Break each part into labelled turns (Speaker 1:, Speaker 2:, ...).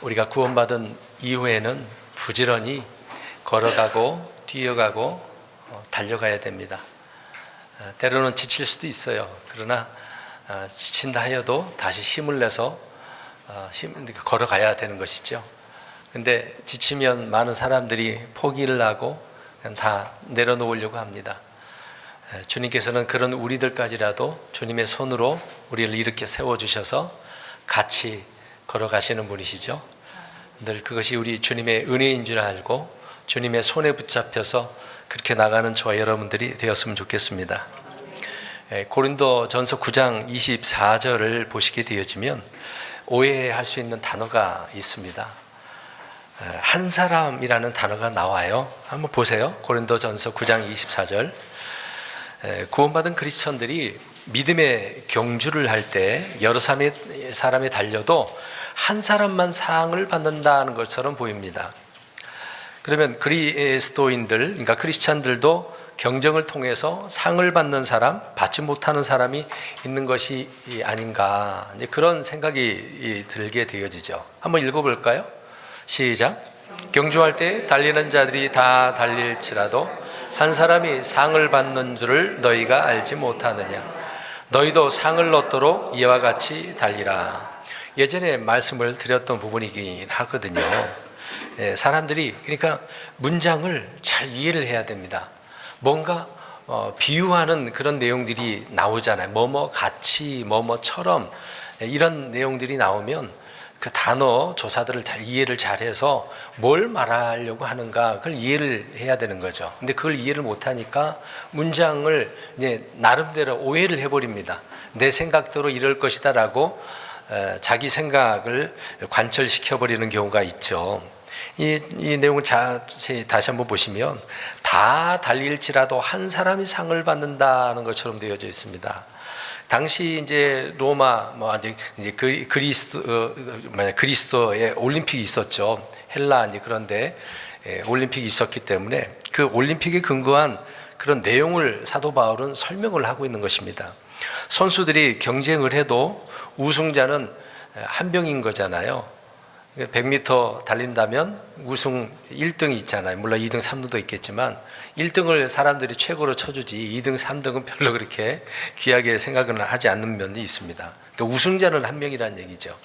Speaker 1: 우리가 구원받은 이후에는 부지런히 걸어가고 뛰어가고 달려가야 됩니다. 때로는 지칠 수도 있어요. 그러나 지친다 하여도 다시 힘을 내서 걸어가야 되는 것이죠. 근데 지치면 많은 사람들이 포기를 하고 그냥 다 내려놓으려고 합니다. 주님께서는 그런 우리들까지라도 주님의 손으로 우리를 이렇게 세워주셔서 같이 걸어가시는 분이시죠. 늘 그것이 우리 주님의 은혜인 줄 알고 주님의 손에 붙잡혀서 그렇게 나가는 저와 여러분들이 되었으면 좋겠습니다. 고린도전서 9장 24절을 보시게 되어지면 오해할 수 있는 단어가 있습니다. 한 사람이라는 단어가 나와요. 한번 보세요. 고린도전서 9장 24절. 구원받은 크리스천들이 믿음의 경주를 할 때 여러 사람이 달려도 한 사람만 상을 받는다는 것처럼 보입니다. 그러면 그리스도인들, 그러니까 크리스찬들도 경쟁을 통해서 상을 받는 사람, 받지 못하는 사람이 있는 것이 아닌가, 이제 그런 생각이 들게 되어지죠. 한번 읽어볼까요? 시작. 경주할 때 달리는 자들이 다 달릴지라도 한 사람이 상을 받는 줄을 너희가 알지 못하느냐. 너희도 상을 얻도록 이와 같이 달리라. 예전에 말씀을 드렸던 부분이긴 하거든요. 사람들이 그러니까 문장을 잘 이해를 해야 됩니다. 뭔가 비유하는 그런 내용들이 나오잖아요. 뭐뭐 같이, 뭐뭐처럼 이런 내용들이 나오면 그 단어 조사들을 잘 이해를 잘해서 뭘 말하려고 하는가 그걸 이해를 해야 되는 거죠. 근데 그걸 이해를 못하니까 문장을 이제 나름대로 오해를 해버립니다. 내 생각대로 이럴 것이다라고 자기 생각을 관철시켜버리는 경우가 있죠. 이 내용을 자세히 다시 한번 보시면 다 달릴지라도 한 사람이 상을 받는다는 것처럼 되어져 있습니다. 당시 이제 로마 이제 그리스도의 올림픽이 있었죠. 헬라 이제 그런데 올림픽이 있었기 때문에 그 올림픽에 근거한 그런 내용을 사도 바울은 설명을 하고 있는 것입니다. 선수들이 경쟁을 해도 우승자는 한 명인 거잖아요. 100m 달린다면 우승 1등이 있잖아요. 물론 2등, 3등도 있겠지만 1등을 사람들이 최고로 쳐주지 2등, 3등은 별로 그렇게 귀하게 생각은 하지 않는 면이 있습니다. 그러니까 우승자는 한 명이라는 얘기죠.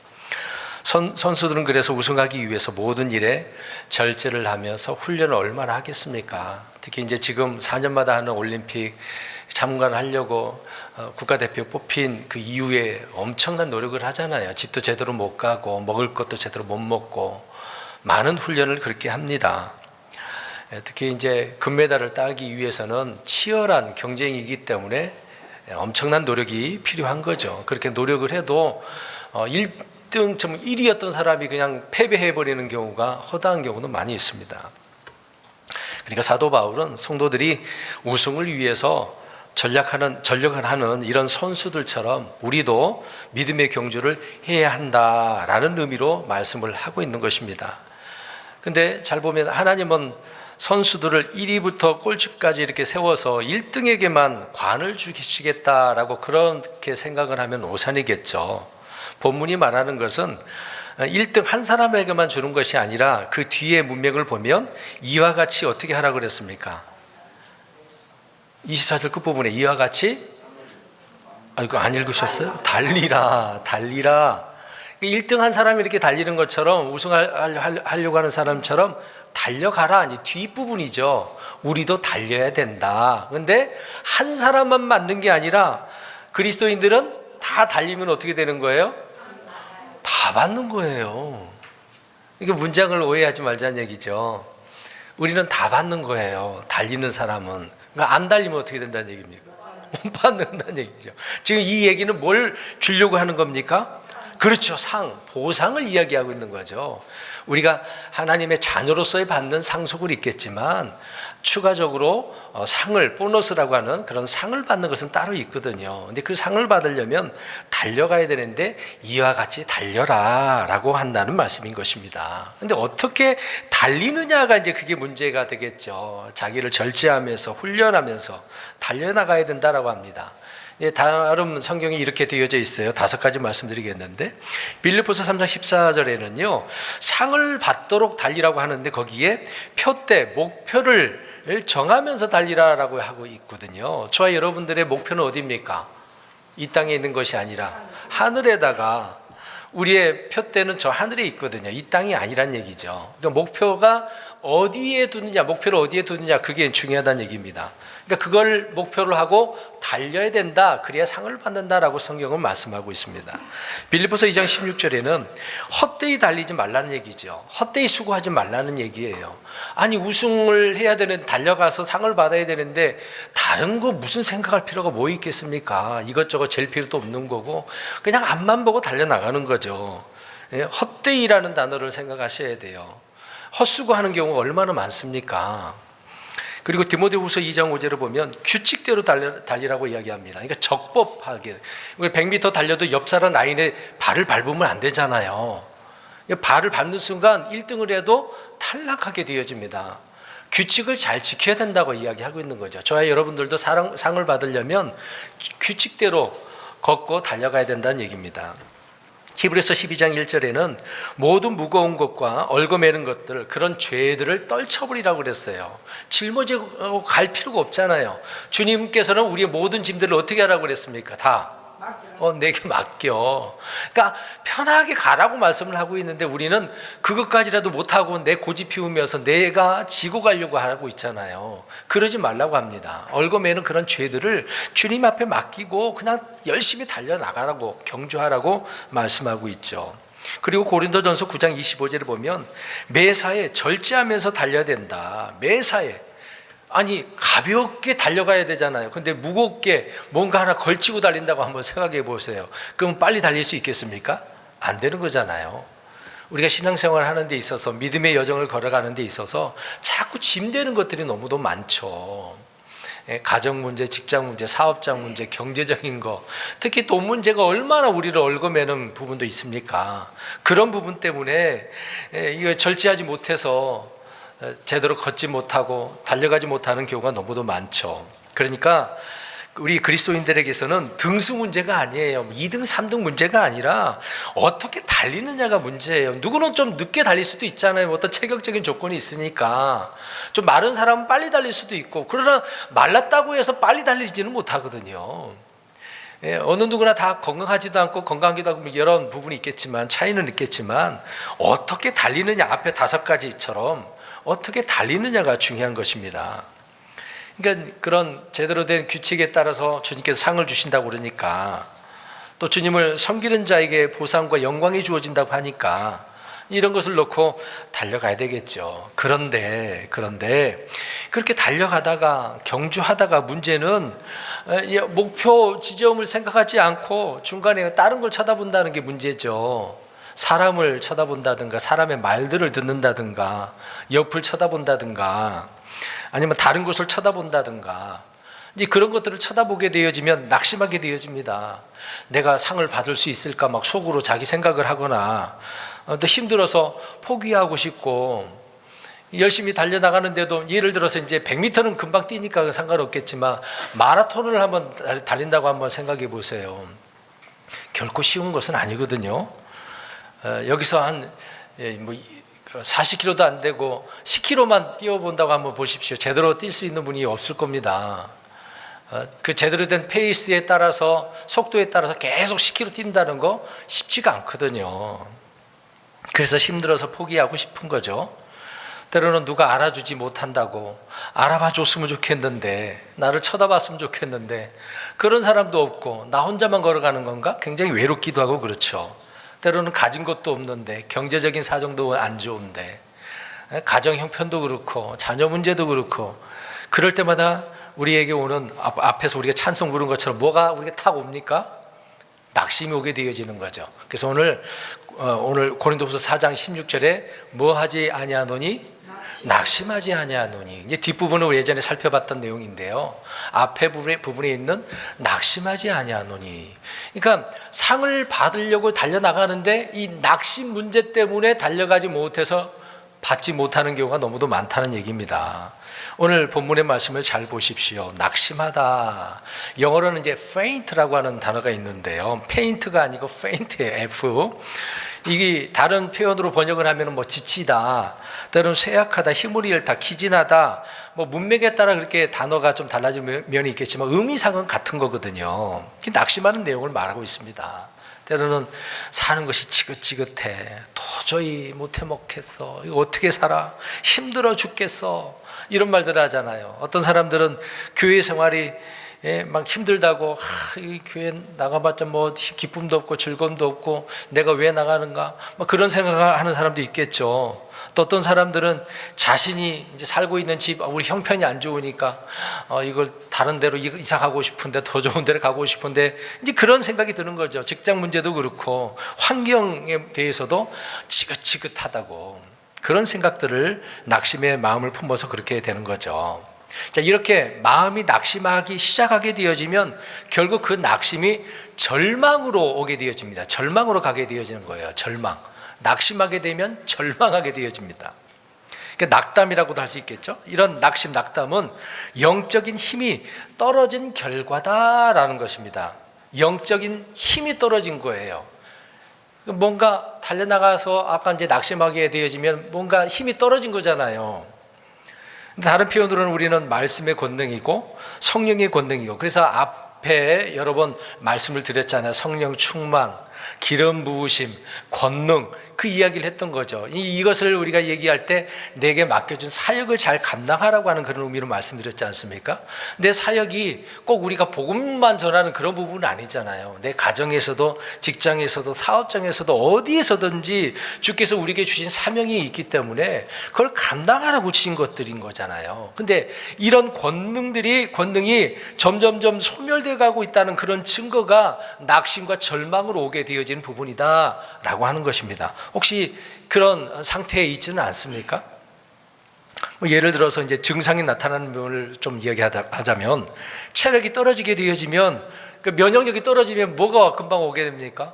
Speaker 1: 선수들은 그래서 우승하기 위해서 모든 일에 절제를 하면서 훈련을 얼마나 하겠습니까? 특히 이제 지금 4년마다 하는 올림픽 참가를 하려고 국가대표 뽑힌 그 이후에 엄청난 노력을 하잖아요. 집도 제대로 못 가고 먹을 것도 제대로 못 먹고 많은 훈련을 그렇게 합니다. 특히 이제 금메달을 따기 위해서는 치열한 경쟁이기 때문에 엄청난 노력이 필요한 거죠. 그렇게 노력을 해도 1등, 1위였던 사람이 그냥 패배해버리는 경우가 허다한 경우도 많이 있습니다. 그러니까 사도 바울은 성도들이 우승을 위해서 전력을 하는 이런 선수들처럼 우리도 믿음의 경주를 해야 한다라는 의미로 말씀을 하고 있는 것입니다. 근데 잘 보면 하나님은 선수들을 1위부터 꼴찌까지 이렇게 세워서 1등에게만 관을 주시겠다라고 그렇게 생각을 하면 오산이겠죠. 본문이 말하는 것은 1등 한 사람에게만 주는 것이 아니라 그 뒤에 문맥을 보면 이와 같이 어떻게 하라고 그랬습니까? 24절 끝부분에 이와 같이 이거 안 읽으셨어요? 달리라. 1등 한 사람이 이렇게 달리는 것처럼 우승하려고 하는 사람처럼 달려가라. 이제 뒷부분이죠. 우리도 달려야 된다. 근데 한 사람만 맞는 게 아니라 그리스도인들은 다 달리면 어떻게 되는 거예요? 다 받는 거예요. 이게 문장을 오해하지 말자는 얘기죠. 우리는 다 받는 거예요. 달리는 사람은. 그러니까 안 달리면 어떻게 된다는 얘기입니까? 못 받는다는 얘기죠. 지금 이 얘기는 뭘 주려고 하는 겁니까? 그렇죠. 보상을 이야기하고 있는 거죠. 우리가 하나님의 자녀로서의 받는 상속은 있겠지만 추가적으로 상을, 보너스라고 하는 그런 상을 받는 것은 따로 있거든요. 근데 그 상을 받으려면 달려가야 되는데 이와 같이 달려라 라고 한다는 말씀인 것입니다. 근데 어떻게 달리느냐가 이제 그게 문제가 되겠죠. 자기를 절제하면서 훈련하면서 달려나가야 된다라고 합니다. 다른 성경이 이렇게 되어져 있어요. 5가지 말씀드리겠는데, 빌립보서 3장 14절에는요 상을 받도록 달리라고 하는데 거기에 표대, 목표를 정하면서 달리라라고 하고 있거든요. 저와 여러분들의 목표는 어디입니까? 이 땅에 있는 것이 아니라 하늘에다가, 우리의 표대는 저 하늘에 있거든요. 이 땅이 아니란 얘기죠. 그러니까 목표가 어디에 두느냐, 목표를 어디에 두느냐, 그게 중요하다는 얘기입니다. 그러니까 그걸 목표로 하고 달려야 된다, 그래야 상을 받는다라고 성경은 말씀하고 있습니다. 빌립보서 2장 16절에는 헛되이 달리지 말라는 얘기죠. 헛되이 수고하지 말라는 얘기예요. 아니, 우승을 해야 되는, 달려가서 상을 받아야 되는데 다른 거 무슨 생각할 필요가 뭐 있겠습니까? 이것저것 잴 필요도 없는 거고 그냥 앞만 보고 달려나가는 거죠. 헛되이라는 단어를 생각하셔야 돼요. 헛수고하는 경우가 얼마나 많습니까? 그리고 디모데후서 2장 5절을 보면 규칙대로 달리라고 이야기합니다. 그러니까 적법하게. 100m 달려도 옆 사람 라인에 발을 밟으면 안 되잖아요. 발을 밟는 순간 1등을 해도 탈락하게 되어집니다. 규칙을 잘 지켜야 된다고 이야기하고 있는 거죠. 저와 여러분들도 상을 받으려면 규칙대로 걷고 달려가야 된다는 얘기입니다. 히브리서 12장 1절에는 모든 무거운 것과 얽어매는 것들, 그런 죄들을 떨쳐버리라고 그랬어요. 짊어지고 갈 필요가 없잖아요. 주님께서는 우리의 모든 짐들을 어떻게 하라고 그랬습니까? 다 내게 맡겨. 그러니까 편하게 가라고 말씀을 하고 있는데 우리는 그것까지라도 못하고 내 고집 피우면서 내가 지고 가려고 하고 있잖아요. 그러지 말라고 합니다. 얽어매는 그런 죄들을 주님 앞에 맡기고 그냥 열심히 달려나가라고, 경주하라고 말씀하고 있죠. 그리고 고린도전서 9장 25절에 보면 매사에 절제하면서 달려야 된다. 매사에. 아니, 가볍게 달려가야 되잖아요. 근데 무겁게 뭔가 하나 걸치고 달린다고 한번 생각해 보세요. 그럼 빨리 달릴 수 있겠습니까? 안 되는 거잖아요. 우리가 신앙생활을 하는 데 있어서, 믿음의 여정을 걸어가는 데 있어서 자꾸 짐되는 것들이 너무도 많죠. 가정 문제, 직장 문제, 사업장 문제, 경제적인 거, 특히 돈 문제가 얼마나 우리를 얽어매는 부분도 있습니까? 그런 부분 때문에 이거 절제하지 못해서 제대로 걷지 못하고 달려가지 못하는 경우가 너무도 많죠. 그러니까 우리 그리스도인들에게서는 등수 문제가 아니에요. 2등, 3등 문제가 아니라 어떻게 달리느냐가 문제예요. 누구는 좀 늦게 달릴 수도 있잖아요. 어떤 체격적인 조건이 있으니까. 좀 마른 사람은 빨리 달릴 수도 있고, 그러나 말랐다고 해서 빨리 달리지는 못하거든요. 어느 누구나 다 건강하지도 않고 건강하기도 하고 이런 부분이 있겠지만, 차이는 있겠지만 어떻게 달리느냐, 앞에 5가지처럼 어떻게 달리느냐가 중요한 것입니다. 그러니까 그런 제대로 된 규칙에 따라서 주님께서 상을 주신다고 그러니까, 또 주님을 섬기는 자에게 보상과 영광이 주어진다고 하니까 이런 것을 놓고 달려가야 되겠죠. 그런데 그렇게 달려가다가, 경주하다가 문제는 목표 지점을 생각하지 않고 중간에 다른 걸 쳐다본다는 게 문제죠. 사람을 쳐다본다든가, 사람의 말들을 듣는다든가, 옆을 쳐다본다든가, 아니면 다른 곳을 쳐다본다든가, 이제 그런 것들을 쳐다보게 되어지면 낙심하게 되어집니다. 내가 상을 받을 수 있을까 막 속으로 자기 생각을 하거나, 또 힘들어서 포기하고 싶고, 열심히 달려나가는데도, 예를 들어서 이제 100m는 금방 뛰니까 상관없겠지만 마라톤을 한번 달린다고 한번 생각해 보세요. 결코 쉬운 것은 아니거든요. 여기서 한 40km도 안 되고 10km만 뛰어본다고 한번 보십시오. 제대로 뛸 수 있는 분이 없을 겁니다. 그 제대로 된 페이스에 따라서, 속도에 따라서 계속 10km 뛴다는 거 쉽지가 않거든요. 그래서 힘들어서 포기하고 싶은 거죠. 때로는 누가 알아주지 못한다고, 알아봐 줬으면 좋겠는데, 나를 쳐다봤으면 좋겠는데, 그런 사람도 없고 나 혼자만 걸어가는 건가? 굉장히 외롭기도 하고 그렇죠. 때로는 가진 것도 없는데, 경제적인 사정도 안 좋은데, 가정 형편도 그렇고 자녀 문제도 그렇고, 그럴 때마다 우리에게 오는, 앞에서 우리가 찬송 부른 것처럼 뭐가 우리가 탁 옵니까? 낙심이 오게 되어지는 거죠. 그래서 오늘 고린도후서 4장 16절에 뭐 하지 아니하노니? 낙심하지 아니하노니. 이제 뒷부분은 우리 예전에 살펴봤던 내용인데요, 앞에 부분에 있는 낙심하지 아니하노니, 그러니까 상을 받으려고 달려나가는데 이 낙심 문제 때문에 달려가지 못해서 받지 못하는 경우가 너무도 많다는 얘기입니다. 오늘 본문의 말씀을 잘 보십시오. 낙심하다. 영어로는 이제 faint라고 하는 단어가 있는데요. paint가 아니고 faint예요. F. 이게 다른 표현으로 번역을 하면 뭐 지치다, 때로는 쇠약하다, 힘을 잃다, 기진하다, 뭐 문맥에 따라 그렇게 단어가 좀 달라진 면이 있겠지만 의미상은 같은 거거든요. 낙심하는 내용을 말하고 있습니다. 때로는 사는 것이 지긋지긋해. 도저히 못해 먹겠어. 이거 어떻게 살아? 힘들어 죽겠어. 이런 말들을 하잖아요. 어떤 사람들은 교회 생활이 막 힘들다고, 이 교회 나가봤자 뭐 기쁨도 없고 즐거움도 없고 내가 왜 나가는가, 뭐 그런 생각을 하는 사람도 있겠죠. 또 어떤 사람들은 자신이 이제 살고 있는 집, 우리 형편이 안 좋으니까 이걸 다른 데로 이사 가고 싶은데, 더 좋은 데로 가고 싶은데, 이제 그런 생각이 드는 거죠. 직장 문제도 그렇고 환경에 대해서도 지긋지긋하다고, 그런 생각들을 낙심의 마음을 품어서 그렇게 되는 거죠. 자, 이렇게 마음이 낙심하기 시작하게 되어지면 결국 그 낙심이 절망으로 오게 되어집니다. 절망으로 가게 되어지는 거예요. 절망. 낙심하게 되면 절망하게 되어집니다. 그러니까 낙담이라고도 할 수 있겠죠. 이런 낙심, 낙담은 영적인 힘이 떨어진 결과다라는 것입니다. 영적인 힘이 떨어진 거예요. 뭔가 달려나가서 아까 이제 낙심하게 되어지면 뭔가 힘이 떨어진 거잖아요. 다른 표현으로는 우리는 말씀의 권능이고 성령의 권능이고, 그래서 앞에 여러 번 말씀을 드렸잖아요. 성령 충만, 기름 부으심, 권능, 그 이야기를 했던 거죠. 이것을 우리가 얘기할 때 내게 맡겨준 사역을 잘 감당하라고 하는 그런 의미로 말씀드렸지 않습니까? 내 사역이 꼭 우리가 복음만 전하는 그런 부분은 아니잖아요. 내 가정에서도, 직장에서도, 사업장에서도, 어디에서든지 주께서 우리에게 주신 사명이 있기 때문에 그걸 감당하라고 주신 것들인 거잖아요. 근데 이런 권능이 점점점 소멸되어 가고 있다는 그런 증거가 낙심과 절망으로 오게 되어지는 부분이다 라고 하는 것입니다. 혹시 그런 상태에 있지는 않습니까? 뭐 예를 들어서 이제 증상이 나타나는 면을 좀 이야기하자면, 체력이 떨어지게 되어지면, 그 면역력이 떨어지면 뭐가 금방 오게 됩니까?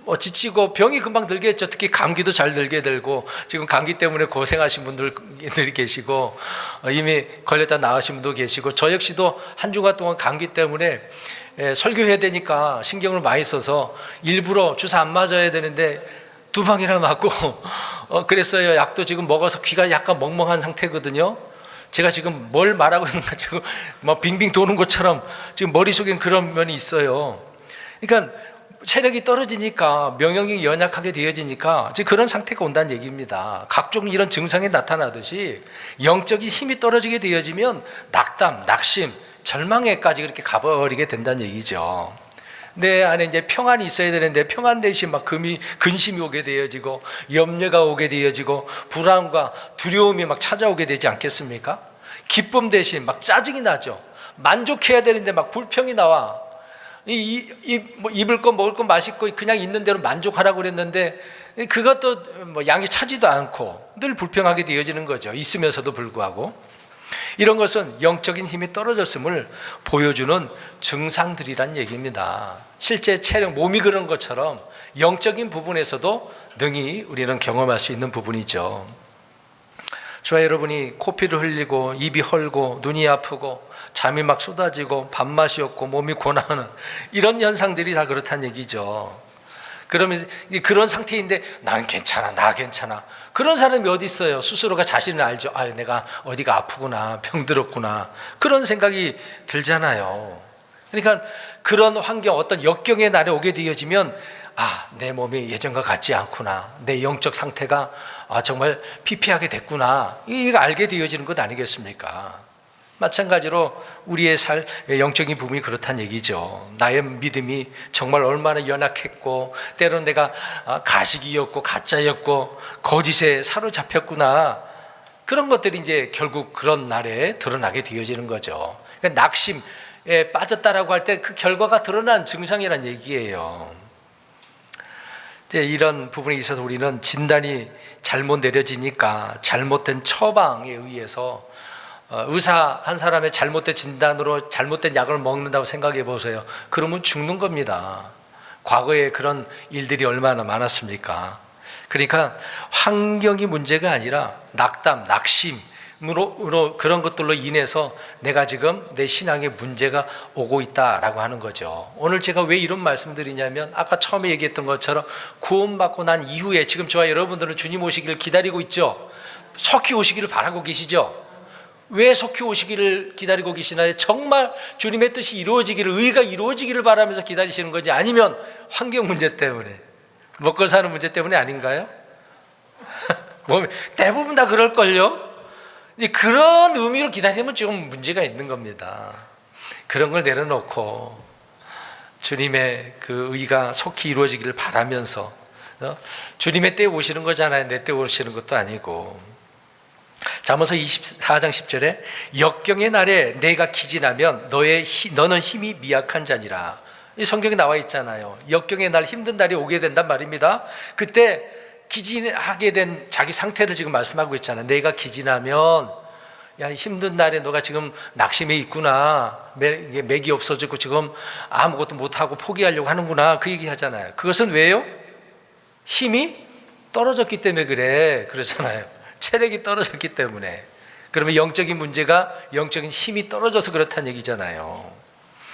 Speaker 1: 뭐 지치고 병이 금방 들겠죠. 특히 감기도 잘 들게 되고, 지금 감기 때문에 고생하신 분들이 계시고, 이미 걸렸다 나으신 분도 계시고, 저 역시도 한 주간 동안 감기 때문에 설교해야 되니까 신경을 많이 써서 일부러 주사 안 맞아야 되는데 2방이나 맞고 그랬어요. 약도 지금 먹어서 귀가 약간 멍멍한 상태거든요. 제가 지금 뭘 말하고 있는가 지금 막 빙빙 도는 것처럼 지금 머릿속엔 그런 면이 있어요. 그러니까 체력이 떨어지니까, 명령력이 연약하게 되어지니까 지금 그런 상태가 온다는 얘기입니다. 각종 이런 증상이 나타나듯이 영적인 힘이 떨어지게 되어지면 낙담, 낙심, 절망에까지 그렇게 가버리게 된다는 얘기죠. 내 안에 이제 평안이 있어야 되는데 평안 대신 막 근심이 오게 되어지고, 염려가 오게 되어지고, 불안과 두려움이 막 찾아오게 되지 않겠습니까? 기쁨 대신 막 짜증이 나죠. 만족해야 되는데 막 불평이 나와. 뭐 입을 거 먹을 거 마실 거 그냥 있는 대로 만족하라고 그랬는데 그것도 뭐 양이 차지도 않고 늘 불평하게 되어지는 거죠. 있으면서도 불구하고. 이런 것은 영적인 힘이 떨어졌음을 보여주는 증상들이란 얘기입니다. 실제 체력, 몸이 그런 것처럼 영적인 부분에서도 능히 우리는 경험할 수 있는 부분이죠. 저와 여러분이 코피를 흘리고 입이 헐고 눈이 아프고 잠이 막 쏟아지고 밥맛이 없고 몸이 고나는 이런 현상들이 다 그렇다는 얘기죠. 그러면 그런 상태인데 나는 괜찮아, 나 괜찮아. 그런 사람이 어디 있어요? 스스로가 자신을 알죠. 아, 내가 어디가 아프구나, 병들었구나, 그런 생각이 들잖아요. 그러니까 그런 환경, 어떤 역경의 날에 오게 되어지면 내 몸이 예전과 같지 않구나, 내 영적 상태가 정말 피폐하게 됐구나, 이거 알게 되어지는 것 아니겠습니까? 마찬가지로 우리의 영적인 부분이 그렇다는 얘기죠. 나의 믿음이 정말 얼마나 연약했고, 때로는 내가 가식이었고 가짜였고 거짓에 사로잡혔구나, 그런 것들이 이제 결국 그런 날에 드러나게 되어지는 거죠. 그러니까 낙심에 빠졌다라고 할 때 그 결과가 드러난 증상이란 얘기예요. 이제 이런 부분에 있어서 우리는 진단이 잘못 내려지니까 잘못된 처방에 의해서 의사 한 사람의 잘못된 진단으로 잘못된 약을 먹는다고 생각해 보세요. 그러면 죽는 겁니다. 과거에 그런 일들이 얼마나 많았습니까? 그러니까 환경이 문제가 아니라 낙담, 낙심으로 그런 것들로 인해서 내가 지금 내 신앙에 문제가 오고 있다라고 하는 거죠. 오늘 제가 왜 이런 말씀드리냐면 아까 처음에 얘기했던 것처럼 구원받고 난 이후에 지금 저와 여러분들은 주님 오시기를 기다리고 있죠. 속히 오시기를 바라고 계시죠. 왜 속히 오시기를 기다리고 계시나요? 정말 주님의 뜻이 이루어지기를, 의가 이루어지기를 바라면서 기다리시는 건지, 아니면 환경 문제 때문에, 먹고 사는 문제 때문에 아닌가요? 대부분 다 그럴걸요? 그런 의미로 기다리면 좀 문제가 있는 겁니다. 그런 걸 내려놓고 주님의 그 의가 속히 이루어지기를 바라면서, 주님의 때에 오시는 거잖아요. 내 때에 오시는 것도 아니고. 잠언서 24장 10절에 역경의 날에 내가 기진하면 너는 힘이 미약한 자니라. 이 성경에 나와 있잖아요. 역경의 날, 힘든 날이 오게 된단 말입니다. 그때 기진하게 된 자기 상태를 지금 말씀하고 있잖아요. 내가 기진하면, 야, 힘든 날에 너가 지금 낙심해 있구나, 맥이 없어지고 지금 아무것도 못하고 포기하려고 하는구나, 그 얘기 하잖아요. 그것은 왜요? 힘이 떨어졌기 때문에 그러잖아요. 체력이 떨어졌기 때문에. 그러면 영적인 문제가, 영적인 힘이 떨어져서 그렇다는 얘기잖아요.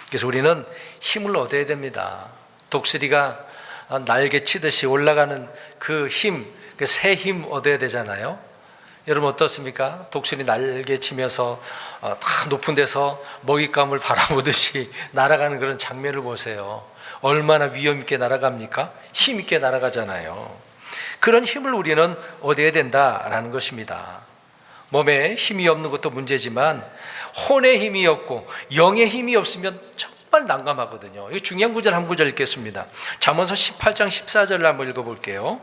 Speaker 1: 그래서 우리는 힘을 얻어야 됩니다. 독수리가 날개 치듯이 올라가는 그 힘, 그 새 힘 얻어야 되잖아요. 여러분 어떻습니까? 독수리 날개 치면서 다 높은 데서 먹잇감을 바라보듯이 날아가는 그런 장면을 보세요. 얼마나 위험 있게 날아갑니까? 힘 있게 날아가잖아요. 그런 힘을 우리는 얻어야 된다라는 것입니다. 몸에 힘이 없는 것도 문제지만 혼의 힘이 없고 영의 힘이 없으면 정말 난감하거든요. 이 중요한 구절 한 구절 읽겠습니다. 잠언서 18장 14절을 한번 읽어볼게요.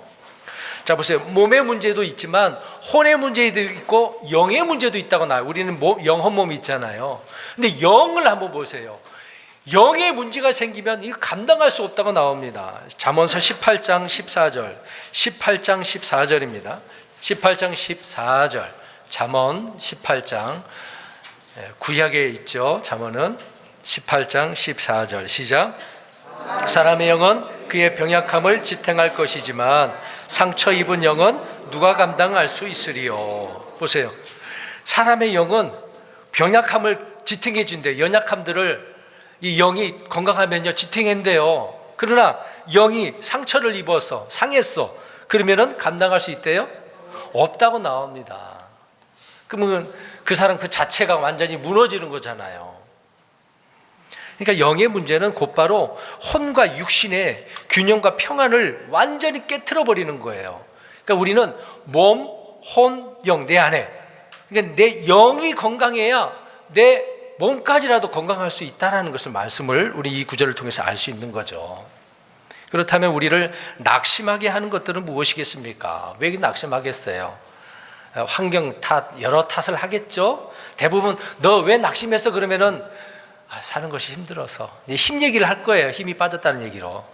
Speaker 1: 자, 보세요. 몸의 문제도 있지만 혼의 문제도 있고 영의 문제도 있다고 나와요. 우리는 영혼 몸이 있잖아요. 근데 영을 한번 보세요. 영의 문제가 생기면 이거 감당할 수 없다고 나옵니다. 잠언서 18장 14절, 18장 14절입니다. 18장 14절, 잠언 18장, 구약에 있죠. 잠언은 18장 14절, 시작. 사람의 영은 그의 병약함을 지탱할 것이지만 상처 입은 영은 누가 감당할 수 있으리요. 보세요. 사람의 영은 병약함을 지탱해 준대요. 연약함들을 이 영이 건강하면요 지탱한대요. 그러나 영이 상처를 입어서 상했어, 그러면은 감당할 수 있대요? 없다고 나옵니다. 그러면 그 사람 그 자체가 완전히 무너지는 거잖아요. 그러니까 영의 문제는 곧바로 혼과 육신의 균형과 평안을 완전히 깨트려 버리는 거예요. 그러니까 우리는 몸, 혼, 영, 내 안에, 그러니까 내 영이 건강해야 내 몸까지라도 건강할 수 있다는 것을 말씀을 우리 이 구절을 통해서 알 수 있는 거죠. 그렇다면 우리를 낙심하게 하는 것들은 무엇이겠습니까? 왜 낙심하겠어요? 환경 탓, 여러 탓을 하겠죠. 대부분 너 왜 낙심했어? 그러면은 사는 것이 힘들어서, 힘 얘기를 할 거예요. 힘이 빠졌다는 얘기로.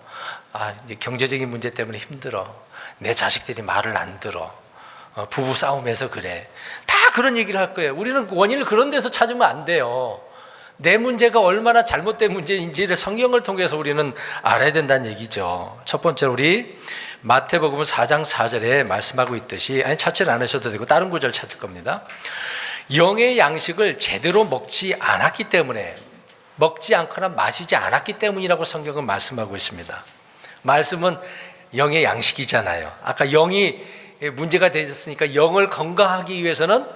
Speaker 1: 이제 경제적인 문제 때문에 힘들어. 내 자식들이 말을 안 들어. 부부 싸움에서 그래. 다 그런 얘기를 할 거예요. 우리는 원인을 그런 데서 찾으면 안 돼요. 내 문제가 얼마나 잘못된 문제인지를 성경을 통해서 우리는 알아야 된다는 얘기죠. 첫 번째로 우리 마태복음 4장 4절에 말씀하고 있듯이, 찾지를 않으셔도 되고 다른 구절 찾을 겁니다. 영의 양식을 제대로 먹지 않았기 때문에, 먹지 않거나 마시지 않았기 때문이라고 성경은 말씀하고 있습니다. 말씀은 영의 양식이잖아요. 아까 영이 문제가 되셨으니까 영을 건강하기 위해서는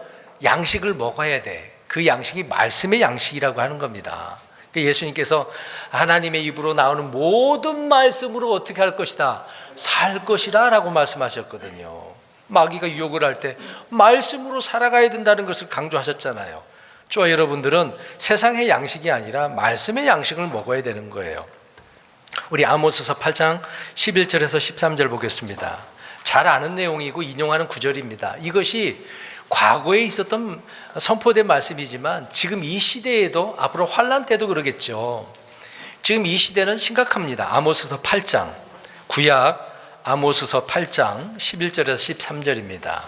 Speaker 1: 양식을 먹어야 돼. 그 양식이 말씀의 양식이라고 하는 겁니다. 예수님께서 하나님의 입으로 나오는 모든 말씀으로 어떻게 할 것이다? 살 것이다 라고 말씀하셨거든요. 마귀가 유혹을 할 때 말씀으로 살아가야 된다는 것을 강조하셨잖아요. 저와 여러분들은 세상의 양식이 아니라 말씀의 양식을 먹어야 되는 거예요. 우리 아모스서 8장 11절에서 13절 보겠습니다. 잘 아는 내용이고 인용하는 구절입니다. 이것이 과거에 있었던 선포된 말씀이지만 지금 이 시대에도, 앞으로 환난 때도 그러겠죠. 지금 이 시대는 심각합니다. 아모스서 8장, 구약 아모스서 8장 11절에서 13절입니다.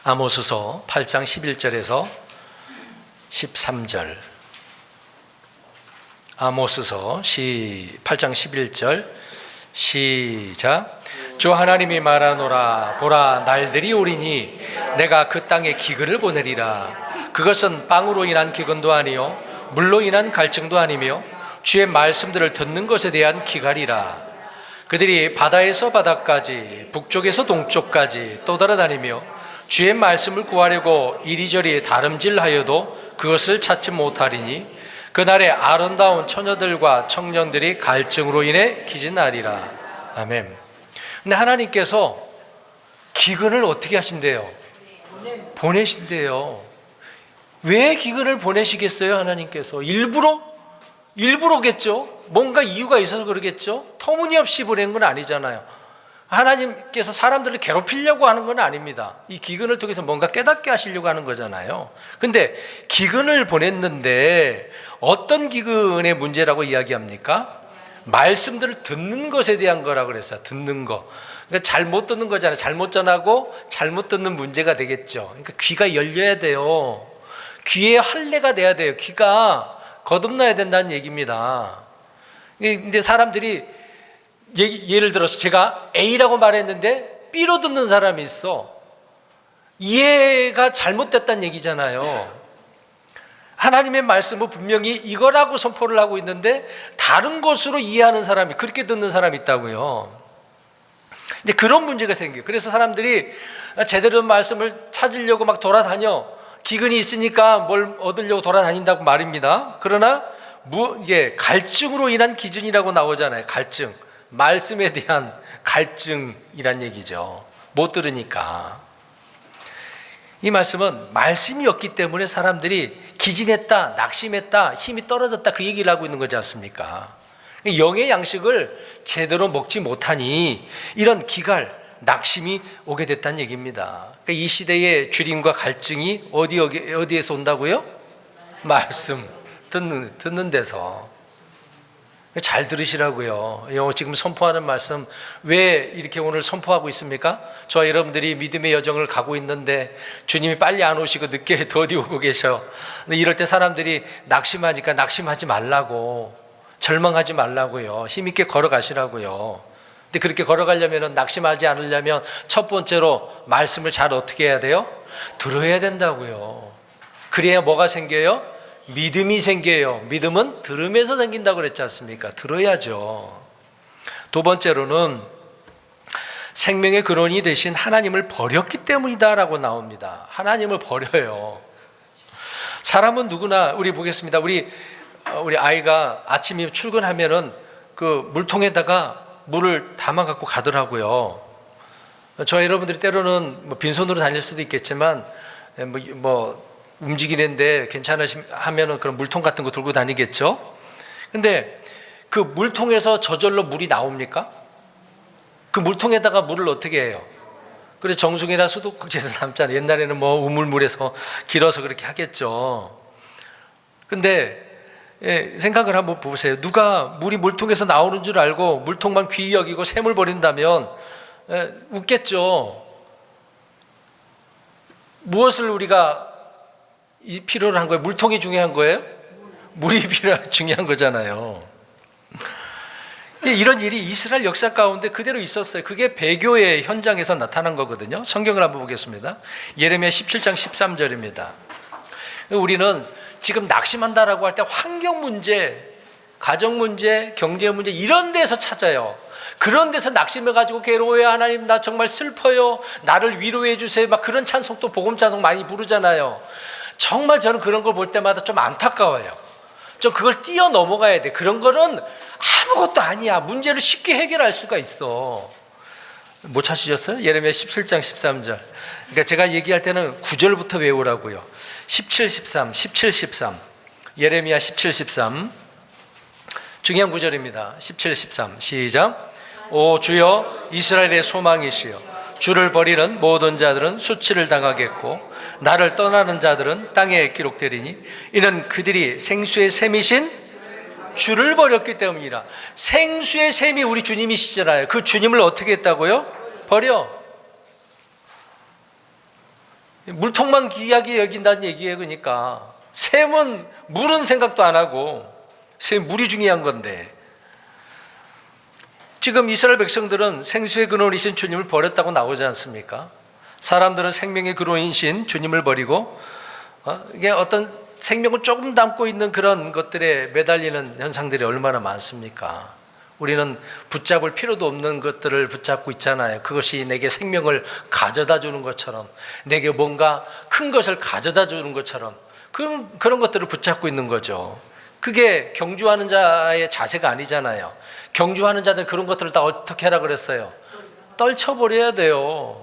Speaker 1: 아모스서 8장 11절에서 13절. 아모스서 8장 11절 시작. 주 하나님이 말하노라. 보라, 날들이 오리니 내가 그 땅에 기근을 보내리라. 그것은 빵으로 인한 기근도 아니요 물로 인한 갈증도 아니며 주의 말씀들을 듣는 것에 대한 기갈이라. 그들이 바다에서 바다까지 북쪽에서 동쪽까지 떠돌아다니며 주의 말씀을 구하려고 이리저리 다름질하여도 그것을 찾지 못하리니 그날에 아름다운 처녀들과 청년들이 갈증으로 인해 기진하리라. 아멘. 근데 하나님께서 기근을 어떻게 하신대요? 보내신대요. 왜 기근을 보내시겠어요? 하나님께서 일부러겠죠. 뭔가 이유가 있어서 그러겠죠. 터무니없이 보낸 건 아니잖아요. 하나님께서 사람들을 괴롭히려고 하는 건 아닙니다. 이 기근을 통해서 뭔가 깨닫게 하시려고 하는 거잖아요. 근데 기근을 보냈는데 어떤 기근의 문제라고 이야기합니까? 말씀들을 듣는 것에 대한 거라고 그랬어요. 듣는 거. 그러니까 잘못 듣는 거잖아요. 잘못 전하고 잘못 듣는 문제가 되겠죠. 그러니까 귀가 열려야 돼요. 귀에 할례가 돼야 돼요. 귀가 거듭나야 된다는 얘기입니다. 근데 사람들이 예를 들어서 제가 A라고 말했는데 B로 듣는 사람이 있어. 이해가 잘못됐다는 얘기잖아요. 하나님의 말씀은 분명히 이거라고 선포를 하고 있는데 다른 것으로 이해하는 사람이, 그렇게 듣는 사람이 있다고요. 이제 그런 문제가 생겨요. 그래서 사람들이 제대로 된 말씀을 찾으려고 막 돌아다녀. 기근이 있으니까 뭘 얻으려고 돌아다닌다고 말입니다. 그러나 이게 갈증으로 인한 기준이라고 나오잖아요. 갈증. 말씀에 대한 갈증이란 얘기죠. 못 들으니까. 이 말씀은 말씀이 없기 때문에 사람들이 기진했다, 낙심했다, 힘이 떨어졌다, 그 얘기를 하고 있는 거지 않습니까? 영의 양식을 제대로 먹지 못하니 이런 기갈, 낙심이 오게 됐다는 얘기입니다. 그러니까 이 시대의 주림과 갈증이 어디에서 온다고요? 말씀 듣는 데서. 잘 들으시라고요. 지금 선포하는 말씀 왜 이렇게 오늘 선포하고 있습니까? 저와 여러분들이 믿음의 여정을 가고 있는데 주님이 빨리 안 오시고 늦게 더디 오고 계셔. 근데 이럴 때 사람들이 낙심하니까 낙심하지 말라고, 절망하지 말라고요. 힘있게 걸어가시라고요. 근데 그렇게 걸어가려면, 낙심하지 않으려면 첫 번째로 말씀을 잘 어떻게 해야 돼요? 들어야 된다고요. 그래야 뭐가 생겨요? 믿음이 생겨요. 믿음은 들으면서 생긴다고 그랬지 않습니까? 들어야죠. 두 번째로는 생명의 근원이 되신 하나님을 버렸기 때문이다라고 나옵니다. 하나님을 버려요. 사람은 누구나, 우리 보겠습니다. 우리 아이가 아침에 출근하면은 그 물통에다가 물을 담아 갖고 가더라고요. 저 여러분들이 때로는 빈손으로 다닐 수도 있겠지만 움직이는데 괜찮으시면은 그런 물통 같은 거 들고 다니겠죠. 근데 그 물통에서 저절로 물이 나옵니까? 그 물통에다가 물을 어떻게 해요? 그래, 정수기나 수도꼭지에서 담잖아요. 옛날에는 우물물에서 길어서 그렇게 하겠죠. 근데 생각을 한번 보세요. 누가 물이 물통에서 나오는 줄 알고 물통만 귀히 여기고 샘을 버린다면 웃겠죠. 무엇을 우리가 필요로 한 거예요? 물통이 중요한 거예요? 물이 중요한 거잖아요. 이런 일이 이스라엘 역사 가운데 그대로 있었어요. 그게 배교의 현장에서 나타난 거거든요. 성경을 한번 보겠습니다. 예레미야 17장 13절입니다. 우리는 지금 낙심한다라고 할 때 환경 문제, 가정 문제, 경제 문제 이런 데서 찾아요. 그런 데서 낙심해가지고 괴로워요. 하나님 나 정말 슬퍼요. 나를 위로해 주세요. 막 그런 찬송도 복음 찬송 많이 부르잖아요. 정말 저는 그런 걸 볼 때마다 좀 안타까워요. 좀 그걸 뛰어 넘어가야 돼. 그런 거는 아무것도 아니야. 문제를 쉽게 해결할 수가 있어. 못 찾으셨어요? 예레미야 17장 13절. 그러니까 제가 얘기할 때는 9절부터 외우라고요. 17, 13, 17, 13. 예레미야 17, 13. 중요한 구절입니다. 17, 13. 시작. 오 주여, 이스라엘의 소망이시여, 주를 버리는 모든 자들은 수치를 당하겠고 나를 떠나는 자들은 땅에 기록되리니 이는 그들이 생수의 샘이신 주를 버렸기 때문이라. 생수의 샘이 우리 주님이시잖아요. 그 주님을 어떻게 했다고요? 버려. 물통만 귀하게 여긴다는 얘기예요. 그러니까 샘은 물은 생각도 안 하고, 샘 물이 중요한 건데 지금 이스라엘 백성들은 생수의 근원이신 주님을 버렸다고 나오지 않습니까? 사람들은 생명의 근원이신 주님을 버리고 이게 어떤 생명을 조금 담고 있는 그런 것들에 매달리는 현상들이 얼마나 많습니까? 우리는 붙잡을 필요도 없는 것들을 붙잡고 있잖아요. 그것이 내게 생명을 가져다 주는 것처럼, 내게 뭔가 큰 것을 가져다 주는 것처럼 그런 것들을 붙잡고 있는 거죠. 그게 경주하는 자의 자세가 아니잖아요. 경주하는 자들 그런 것들을 다 어떻게 하라 그랬어요? 떨쳐버려야 돼요.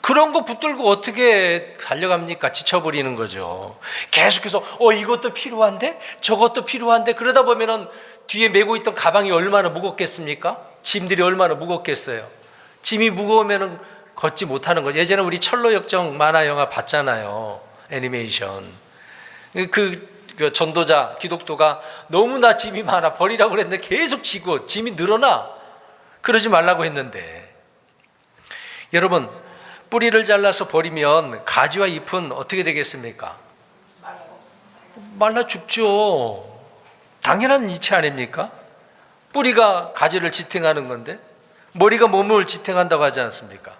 Speaker 1: 그런 거 붙들고 어떻게 달려갑니까? 지쳐버리는 거죠. 계속해서 이것도 필요한데 저것도 필요한데 그러다 보면은 뒤에 메고 있던 가방이 얼마나 무겁겠습니까? 짐들이 얼마나 무겁겠어요. 짐이 무거우면은 걷지 못하는 거죠. 예전에 우리 철로역정 만화 영화 봤잖아요. 애니메이션. 그 전도자 기독도가 너무나 짐이 많아 버리라고 그랬는데 계속 지고 짐이 늘어나. 그러지 말라고 했는데, 여러분, 뿌리를 잘라서 버리면 가지와 잎은 어떻게 되겠습니까? 말라 죽죠. 당연한 이치 아닙니까? 뿌리가 가지를 지탱하는 건데 머리가 몸을 지탱한다고 하지 않습니까?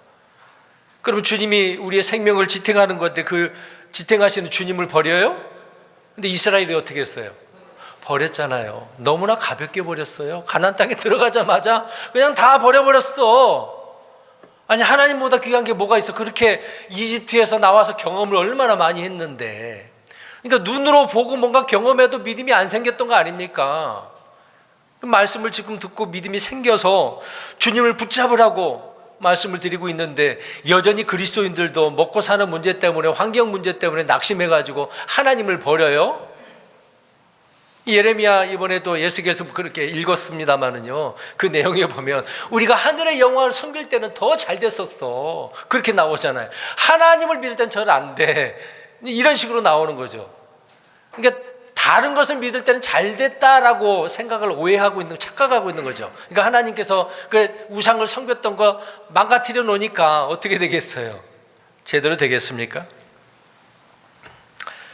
Speaker 1: 그럼 주님이 우리의 생명을 지탱하는 건데 그 지탱하시는 주님을 버려요? 근데 이스라엘이 어떻게 했어요? 버렸잖아요. 너무나 가볍게 버렸어요. 가나안 땅에 들어가자마자 그냥 다 버려버렸어. 아니, 하나님보다 귀한 게 뭐가 있어? 그렇게 이집트에서 나와서 경험을 얼마나 많이 했는데, 그러니까 눈으로 보고 뭔가 경험해도 믿음이 안 생겼던 거 아닙니까? 말씀을 지금 듣고 믿음이 생겨서 주님을 붙잡으라고 말씀을 드리고 있는데, 여전히 그리스도인들도 먹고 사는 문제 때문에, 환경 문제 때문에 낙심해가지고 하나님을 버려요. 예레미야 이번에도 예수께서 그렇게 읽었습니다마는요, 그 내용에 보면 우리가 하늘의 영광을 섬길 때는 더 잘 됐었어, 그렇게 나오잖아요. 하나님을 믿을 땐 잘 안 돼, 이런 식으로 나오는 거죠. 그러니까 다른 것을 믿을 때는 잘 됐다라고 생각을 오해하고 있는, 착각하고 있는 거죠. 그러니까 하나님께서 그 우상을 섬겼던 거 망가뜨려 놓으니까 어떻게 되겠어요? 제대로 되겠습니까?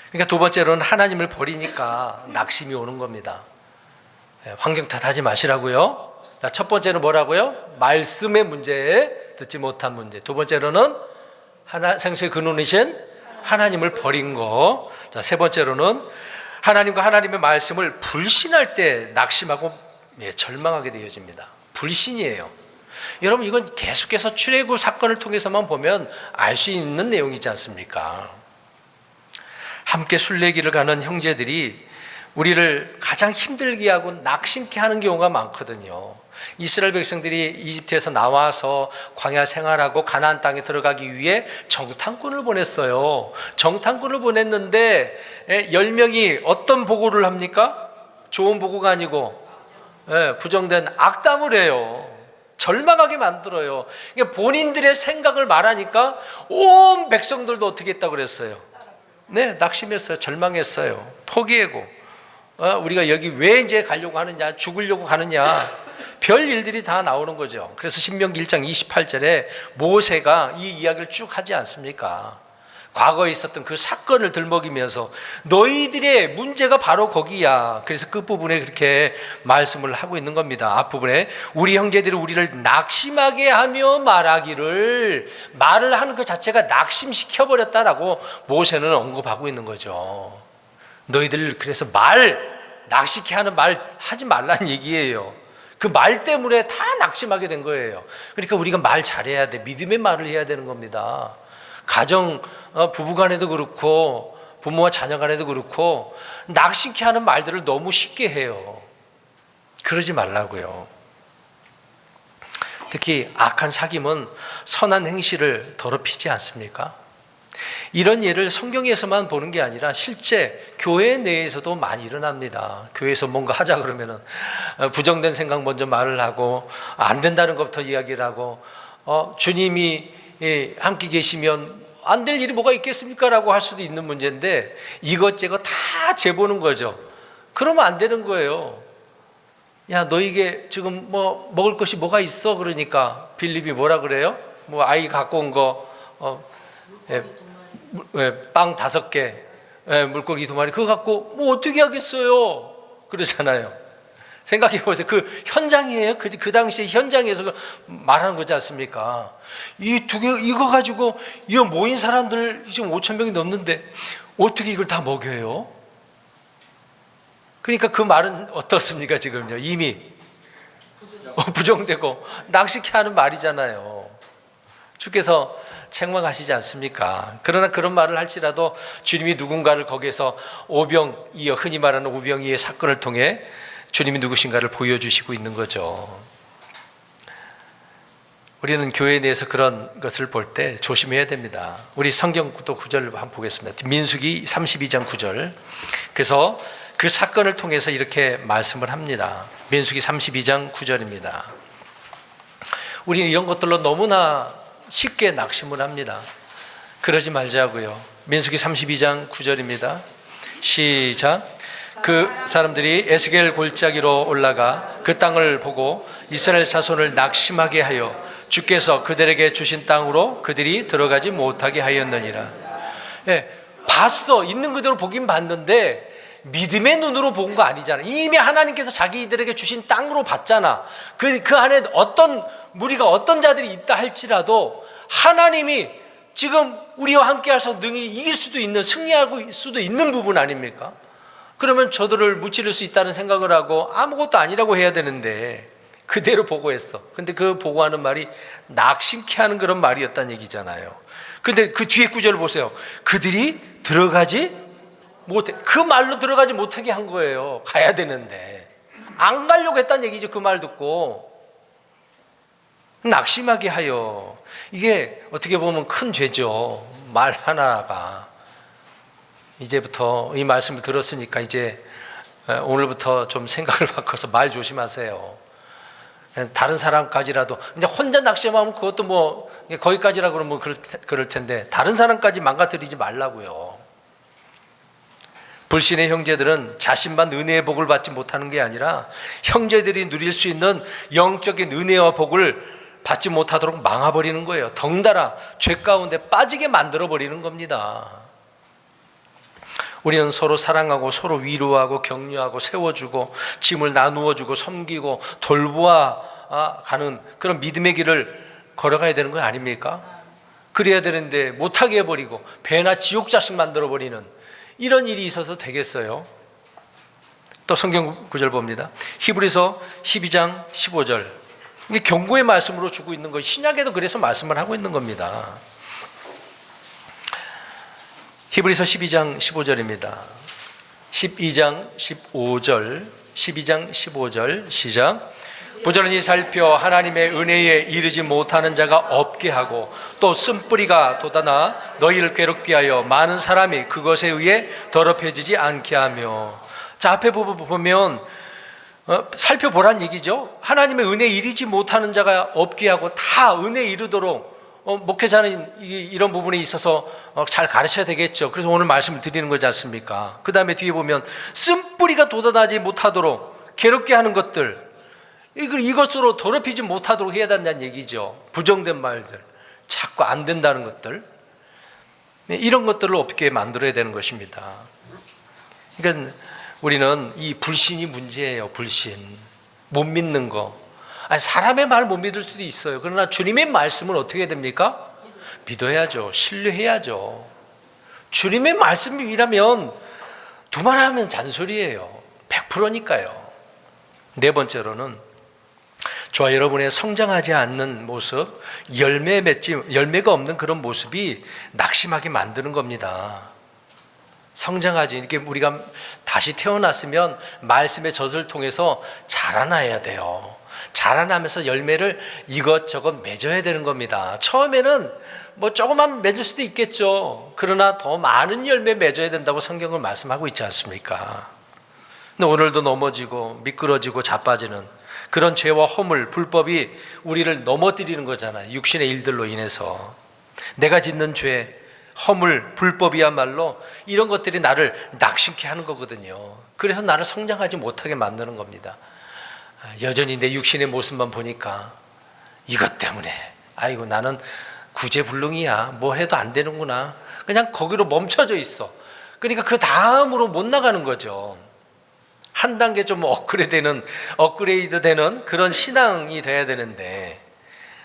Speaker 1: 그러니까 두 번째로는 하나님을 버리니까 낙심이 오는 겁니다. 환경 탓하지 마시라고요. 첫 번째는 뭐라고요? 말씀의 문제, 듣지 못한 문제. 두 번째로는 생수의 근원이신 하나님을 버린 거. 자, 세 번째로는 하나님과 하나님의 말씀을 불신할 때 낙심하고 절망하게 되어집니다. 불신이에요. 여러분, 이건 계속해서 출애굽 사건을 통해서만 보면 알 수 있는 내용이지 않습니까? 함께 순례길을 가는 형제들이 우리를 가장 힘들게 하고 낙심케 하는 경우가 많거든요. 이스라엘 백성들이 이집트에서 나와서 광야 생활하고 가나안 땅에 들어가기 위해 정탐꾼을 보냈어요. 정탐꾼을 보냈는데 10명이 어떤 보고를 합니까? 좋은 보고가 아니고 부정된 악담을 해요. 절망하게 만들어요. 본인들의 생각을 말하니까 온 백성들도 어떻게 했다고 그랬어요? 네, 낙심했어요. 절망했어요. 포기하고 우리가 여기 왜 이제 가려고 하느냐, 죽으려고 가느냐, 별 일들이 다 나오는 거죠. 그래서 신명기 1장 28절에 모세가 이 이야기를 쭉 하지 않습니까? 과거에 있었던 그 사건을 들먹이면서 너희들의 문제가 바로 거기야. 그래서 끝부분에 그렇게 말씀을 하고 있는 겁니다. 앞부분에 우리 형제들이 우리를 낙심하게 하며 말하기를, 말을 하는 그 자체가 낙심시켜버렸다라고 모세는 언급하고 있는 거죠. 너희들 그래서 낙심케 하는 말 하지 말라는 얘기예요. 그 말 때문에 다 낙심하게 된 거예요. 그러니까 우리가 말 잘해야 돼. 믿음의 말을 해야 되는 겁니다. 가정, 부부간에도 그렇고 부모와 자녀간에도 그렇고 낙심케 하는 말들을 너무 쉽게 해요. 그러지 말라고요. 특히 악한 사귐은 선한 행실을 더럽히지 않습니까? 이런 예를 성경에서만 보는 게 아니라 실제 교회 내에서도 많이 일어납니다. 교회에서 뭔가 하자 그러면은 부정된 생각 먼저 말을 하고, 안 된다는 것부터 이야기를 하고, 주님이 함께 계시면 안 될 일이 뭐가 있겠습니까? 라고 할 수도 있는 문제인데 이것저것 다 재보는 거죠. 그러면 안 되는 거예요. 야, 너에게 지금 뭐 먹을 것이 뭐가 있어? 그러니까 빌립이 뭐라 그래요? 뭐 아이 갖고 온 거 빵 5개, 물고기 2마리 그거 갖고 뭐 어떻게 하겠어요? 그러잖아요. 생각해 보세요. 그 현장이에요. 그 당시에 현장에서 말하는 거지 않습니까? 이 두 개, 이거 가지고 이 모인 사람들 지금 5천 명이 넘는데 어떻게 이걸 다 먹여요? 그러니까 그 말은 어떻습니까? 지금요 이미 부정되고 낭식케 하는 말이잖아요. 주께서 책망하시지 않습니까? 그러나 그런 말을 할지라도 주님이 누군가를 거기에서 오병이어, 흔히 말하는 오병이의 사건을 통해 주님이 누구신가를 보여주시고 있는 거죠. 우리는 교회에 대해서 그런 것을 볼 때 조심해야 됩니다. 우리 성경 또 구절을 한번 보겠습니다. 민수기 32장 9절. 그래서 그 사건을 통해서 이렇게 말씀을 합니다. 민수기 32장 9절입니다. 우리는 이런 것들로 너무나 쉽게 낙심을 합니다. 그러지 말자고요. 민수기 32장 9절입니다. 시작. 그 사람들이 에스겔 골짜기로 올라가 그 땅을 보고 이스라엘 자손을 낙심하게 하여 주께서 그들에게 주신 땅으로 그들이 들어가지 못하게 하였느니라. 예, 봤어. 있는 그대로 보긴 봤는데 믿음의 눈으로 본 거 아니잖아. 이미 하나님께서 자기들에게 주신 땅으로 봤잖아. 그 안에 어떤 무리가 어떤 자들이 있다 할지라도 하나님이 지금 우리와 함께 하셔서 능히 이길 수도 있는, 승리할 수도 있는 부분 아닙니까? 그러면 저들을 무찌를 수 있다는 생각을 하고 아무것도 아니라고 해야 되는데 그대로 보고했어. 근데 그 보고하는 말이 낙심케 하는 그런 말이었다는 얘기잖아요. 근데 그 뒤에 구절을 보세요. 그들이 들어가지 못해. 그 말로 들어가지 못하게 한 거예요. 가야 되는데 안 가려고 했다는 얘기죠. 그 말 듣고 낙심하게 하여. 이게 어떻게 보면 큰 죄죠. 말 하나가. 이제부터 이 말씀을 들었으니까 이제 오늘부터 좀 생각을 바꿔서 말 조심하세요. 다른 사람까지라도 이제 혼자 낙심하면 그것도 뭐 거기까지라 그러면 그럴 텐데 다른 사람까지 망가뜨리지 말라고요. 불신의 형제들은 자신만 은혜의 복을 받지 못하는 게 아니라 형제들이 누릴 수 있는 영적인 은혜와 복을 받지 못하도록 망아버리는 거예요. 덩달아 죄 가운데 빠지게 만들어버리는 겁니다. 우리는 서로 사랑하고 서로 위로하고 격려하고 세워주고 짐을 나누어주고 섬기고 돌보아가는 그런 믿음의 길을 걸어가야 되는 거 아닙니까? 그래야 되는데 못하게 해버리고 배나 지옥 자식 만들어버리는 이런 일이 있어서 되겠어요? 또 성경 구절 봅니다. 히브리서 12장 15절. 이게 경고의 말씀으로 주고 있는 거, 신약에도 그래서 말씀을 하고 있는 겁니다. 히브리서 12장 15절입니다. 12장 15절, 12장 15절 시작. 부지런히 살펴 하나님의 은혜에 이르지 못하는 자가 없게 하고 또 쓴뿌리가 돋아나 너희를 괴롭게 하여 많은 사람이 그것에 의해 더럽혀지지 않게 하며. 자, 앞에 보면 살펴보란 얘기죠. 하나님의 은혜에 이르지 못하는 자가 없게 하고 다 은혜에 이르도록 목회자는 이런 부분에 있어서 잘 가르쳐야 되겠죠. 그래서 오늘 말씀을 드리는 거지 않습니까? 그 다음에 뒤에 보면 쓴뿌리가 돋아나지 못하도록 괴롭게 하는 것들, 이것으로 더럽히지 못하도록 해야 된다는 얘기죠. 부정된 말들, 자꾸 안 된다는 것들, 이런 것들을 어떻게 만들어야 되는 것입니다. 그러니까 우리는 이 불신이 문제예요. 불신, 못 믿는 거. 아니, 사람의 말 못 믿을 수도 있어요. 그러나 주님의 말씀은 어떻게 해야 됩니까? 믿어야죠. 신뢰해야죠. 주님의 말씀이라면 두말하면 잔소리예요. 100%니까요. 네 번째로는 저와 여러분의 성장하지 않는 모습, 열매가 없는 그런 모습이 낙심하게 만드는 겁니다. 성장하지, 이렇게 우리가 다시 태어났으면 말씀의 젖을 통해서 자라나야 돼요. 자라나면서 열매를 이것저것 맺어야 되는 겁니다. 처음에는 뭐 조금만 맺을 수도 있겠죠. 그러나 더 많은 열매 맺어야 된다고 성경은 말씀하고 있지 않습니까? 근데 오늘도 넘어지고 미끄러지고 자빠지는 그런 죄와 허물, 불법이 우리를 넘어뜨리는 거잖아요. 육신의 일들로 인해서. 내가 짓는 죄, 허물, 불법이야말로 이런 것들이 나를 낙심케 하는 거거든요. 그래서 나를 성장하지 못하게 만드는 겁니다. 여전히 내 육신의 모습만 보니까 이것 때문에 아이고 나는 구제불능이야, 뭐 해도 안 되는구나, 그냥 거기로 멈춰져 있어. 그러니까 그 다음으로 못 나가는 거죠. 한 단계 좀 업그레이드 되는 그런 신앙이 돼야 되는데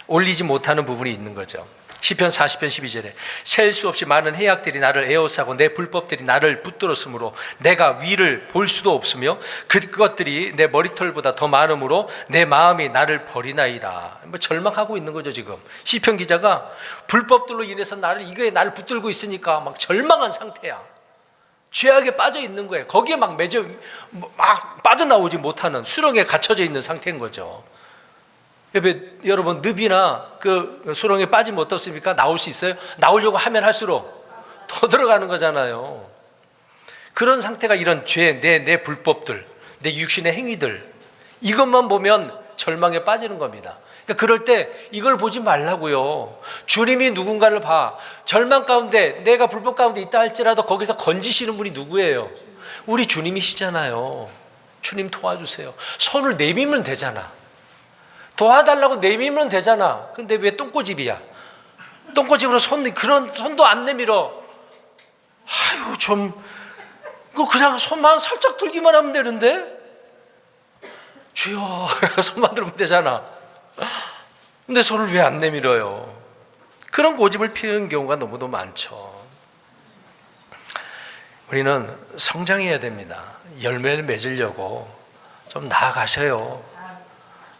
Speaker 1: 올리지 못하는 부분이 있는 거죠. 시편 40편 12절에 셀 수 없이 많은 해악들이 나를 에워싸고 내 불법들이 나를 붙들었으므로 내가 위를 볼 수도 없으며 그것들이 내 머리털보다 더 많으므로 내 마음이 나를 버리나이다. 절망하고 있는 거죠. 지금 시편 기자가 불법들로 인해서 이거에 나를 붙들고 있으니까 막 절망한 상태야. 죄악에 빠져 있는 거예요. 거기에 막 빠져나오지 못하는 수렁에 갇혀져 있는 상태인 거죠. 여러분 늪이나 그 수렁에 빠지면 어떻습니까? 나올 수 있어요? 나오려고 하면 할수록 더 들어가는 거잖아요. 그런 상태가 이런 죄, 내 불법들, 내 육신의 행위들, 이것만 보면 절망에 빠지는 겁니다. 그러니까 그럴 때 이걸 보지 말라고요. 주님이 누군가를 봐. 절망 가운데 내가 불법 가운데 있다 할지라도 거기서 건지시는 분이 누구예요? 우리 주님이시잖아요. 주님 도와주세요. 손을 내밀면 되잖아. 도와달라고 내밀면 되잖아. 근데 왜 똥꼬집이야? 똥꼬집으로 그런 손도 안 내밀어. 아유, 그냥 손만 살짝 들기만 하면 되는데? 주여, 손만 들면 되잖아. 근데 손을 왜 안 내밀어요? 그런 고집을 피우는 경우가 너무도 많죠. 우리는 성장해야 됩니다. 열매를 맺으려고 좀 나아가셔요.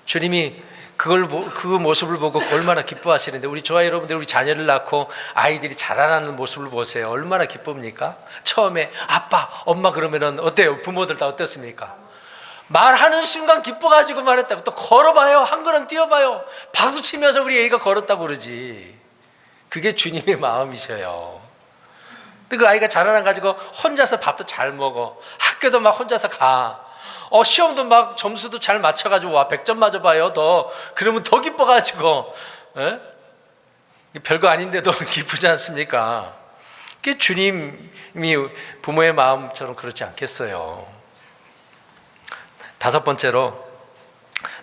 Speaker 1: 주님이 그 모습을 보고 얼마나 기뻐하시는데, 우리 저와 여러분들 우리 자녀를 낳고 아이들이 자라나는 모습을 보세요. 얼마나 기쁩니까? 처음에 아빠, 엄마 그러면은 어때요? 부모들 다 어떻습니까? 말하는 순간 기뻐가지고 말했다고. 또 걸어봐요. 한 걸음 뛰어봐요. 박수 치면서 우리 애가 걸었다고 그러지. 그게 주님의 마음이셔요. 근데 그 아이가 자라나가지고 혼자서 밥도 잘 먹어. 학교도 막 혼자서 가. 시험도 막 점수도 잘 맞춰가지고 와 100점 맞아봐요. 그러면 더 기뻐가지고, 별거 아닌데도 기쁘지 않습니까? 그게 주님이 부모의 마음처럼 그렇지 않겠어요. 다섯 번째로,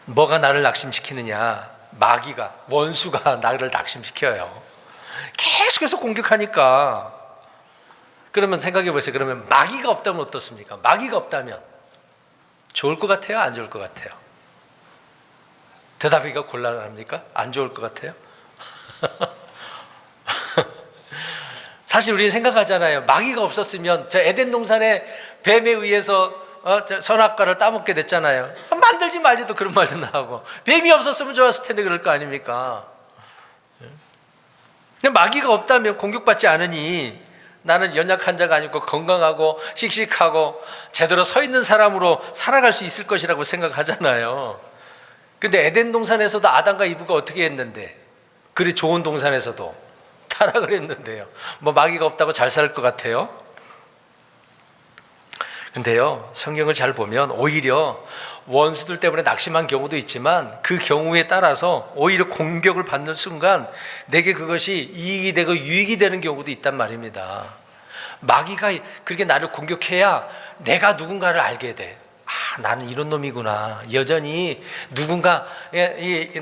Speaker 1: 뭐가 나를 낙심시키느냐? 마귀가, 원수가 나를 낙심시켜요. 계속해서 공격하니까. 그러면 생각해 보세요. 그러면 마귀가 없다면 어떻습니까? 마귀가 없다면 좋을 것 같아요? 안 좋을 것 같아요? 대답하기가 곤란합니까? 안 좋을 것 같아요? 사실 우리는 생각하잖아요. 마귀가 없었으면 저 에덴 동산에 뱀에 의해서 선악과를 따먹게 됐잖아요. 만들지 말지도 그런 말도 나오고, 뱀이 없었으면 좋았을 텐데 그럴 거 아닙니까? 근데 마귀가 없다면 공격받지 않으니 나는 연약한 자가 아니고 건강하고 씩씩하고 제대로 서 있는 사람으로 살아갈 수 있을 것이라고 생각하잖아요. 근데 에덴 동산에서도 아담과 이브가 어떻게 했는데, 그리 좋은 동산에서도 타락을 했는데요. 마귀가 없다고 잘 살 것 같아요? 근데요, 성경을 잘 보면 오히려 원수들 때문에 낙심한 경우도 있지만 그 경우에 따라서 오히려 공격을 받는 순간 내게 그것이 이익이 되고 유익이 되는 경우도 있단 말입니다. 마귀가 그렇게 나를 공격해야 내가 누군가를 알게 돼. 나는 이런 놈이구나. 여전히 누군가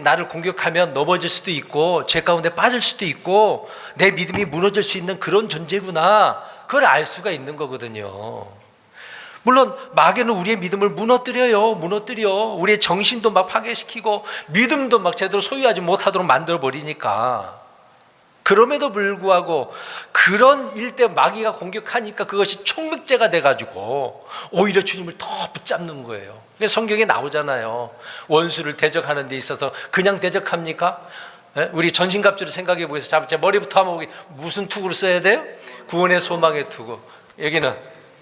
Speaker 1: 나를 공격하면 넘어질 수도 있고 죄 가운데 빠질 수도 있고 내 믿음이 무너질 수 있는 그런 존재구나. 그걸 알 수가 있는 거거든요. 물론 마귀는 우리의 믿음을 무너뜨려요. 우리의 정신도 막 파괴시키고 믿음도 막 제대로 소유하지 못하도록 만들어버리니까. 그럼에도 불구하고 그런 일 때 마귀가 공격하니까 그것이 총맥제가 돼가지고 오히려 주님을 더 붙잡는 거예요. 그래서 성경에 나오잖아요. 원수를 대적하는 데 있어서 그냥 대적합니까? 우리 전신갑주를 생각해 보겠습니다. 제 머리부터 한번 보기, 무슨 투구를 써야 돼요? 구원의 소망의 투구. 여기는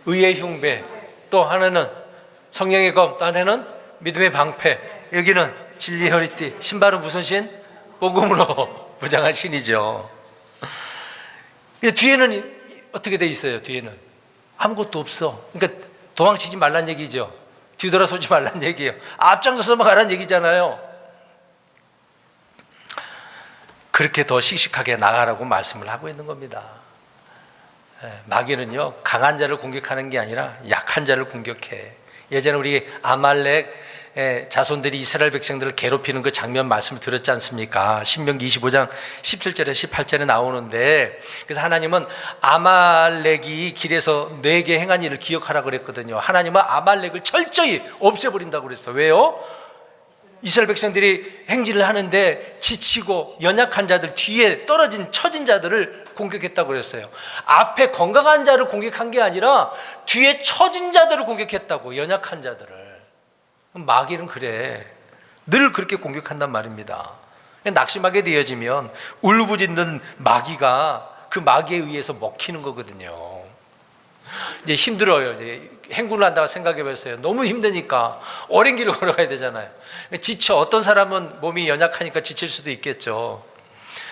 Speaker 1: 의의 흉배, 또 하나는 성령의 검, 또 하나는 믿음의 방패, 여기는 진리의 허리띠, 신발은 무슨 신? 복음으로 무장한 신이죠. 뒤에는 어떻게 돼 있어요? 뒤에는 아무것도 없어. 그러니까 도망치지 말란 얘기죠. 뒤돌아서지 말란 얘기예요. 앞장서서 가란 얘기잖아요. 그렇게 더 씩씩하게 나가라고 말씀을 하고 있는 겁니다. 마귀는요, 강한 자를 공격하는 게 아니라 약한 자를 공격해. 예전에 우리 아말렉 자손들이 이스라엘 백성들을 괴롭히는 그 장면 말씀을 들었지 않습니까? 신명기 25장 17절에 18절에 나오는데, 그래서 하나님은 아말렉이 길에서 네게 행한 일을 기억하라고 그랬거든요. 하나님은 아말렉을 철저히 없애버린다고 그랬어요. 왜요? 이스라엘 백성들이 행진을 하는데 지치고 연약한 자들, 뒤에 떨어진 처진 자들을 공격했다고 그랬어요. 앞에 건강한 자를 공격한 게 아니라 뒤에 처진 자들을 공격했다고, 연약한 자들을. 마귀는 그래, 늘 그렇게 공격한단 말입니다. 낙심하게 되어지면 울부짖는 마귀가 그 마귀에 의해서 먹히는 거거든요. 이제 힘들어요. 이제 행군을 한다고 생각해 봤어요. 너무 힘드니까 오랜 길을 걸어가야 되잖아요. 지쳐. 어떤 사람은 몸이 연약하니까 지칠 수도 있겠죠.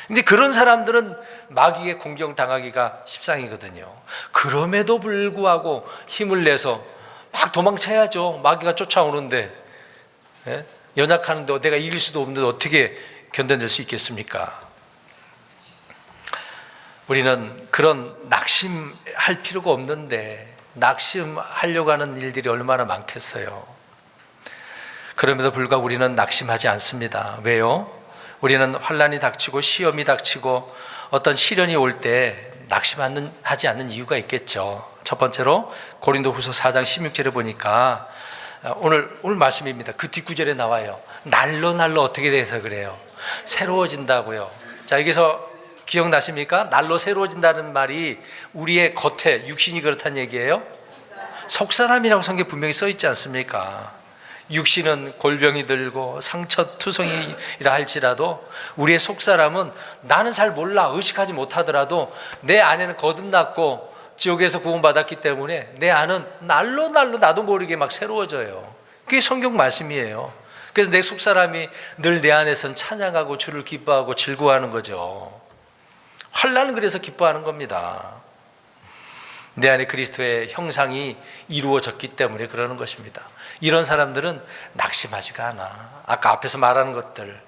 Speaker 1: 근데 그런 사람들은 마귀에 공격당하기가 십상이거든요. 그럼에도 불구하고 힘을 내서 막 도망쳐야죠. 마귀가 쫓아오는데, 연약하는데 내가 이길 수도 없는데 어떻게 견뎌낼 수 있겠습니까? 우리는 그런 낙심할 필요가 없는데 낙심하려고 하는 일들이 얼마나 많겠어요. 그럼에도 불구하고 우리는 낙심하지 않습니다. 왜요? 우리는 환난이 닥치고 시험이 닥치고 어떤 시련이 올 때 낙심하지 않는 이유가 있겠죠. 첫 번째로 고린도후서 4장 16절에 보니까 오늘 말씀입니다. 그 뒷구절에 나와요. 날로 어떻게 돼서 그래요? 새로워진다고요. 자, 여기서 기억나십니까? 날로 새로워진다는 말이 우리의 겉에 육신이 그렇다는 얘기예요? 속사람이라고 성경에 분명히 써 있지 않습니까? 육신은 골병이 들고 상처투성이라 할지라도 우리의 속사람은 나는 잘 몰라, 의식하지 못하더라도 내 안에는 거듭났고 지옥에서 구원받았기 때문에 내 안은 날로 나도 모르게 막 새로워져요. 그게 성경 말씀이에요. 그래서 내 속사람이 늘 내 안에선 찬양하고 주를 기뻐하고 즐거워하는 거죠. 환난은 그래서 기뻐하는 겁니다. 내 안에 그리스도의 형상이 이루어졌기 때문에 그러는 것입니다. 이런 사람들은 낙심하지가 않아. 아까 앞에서 말하는 것들,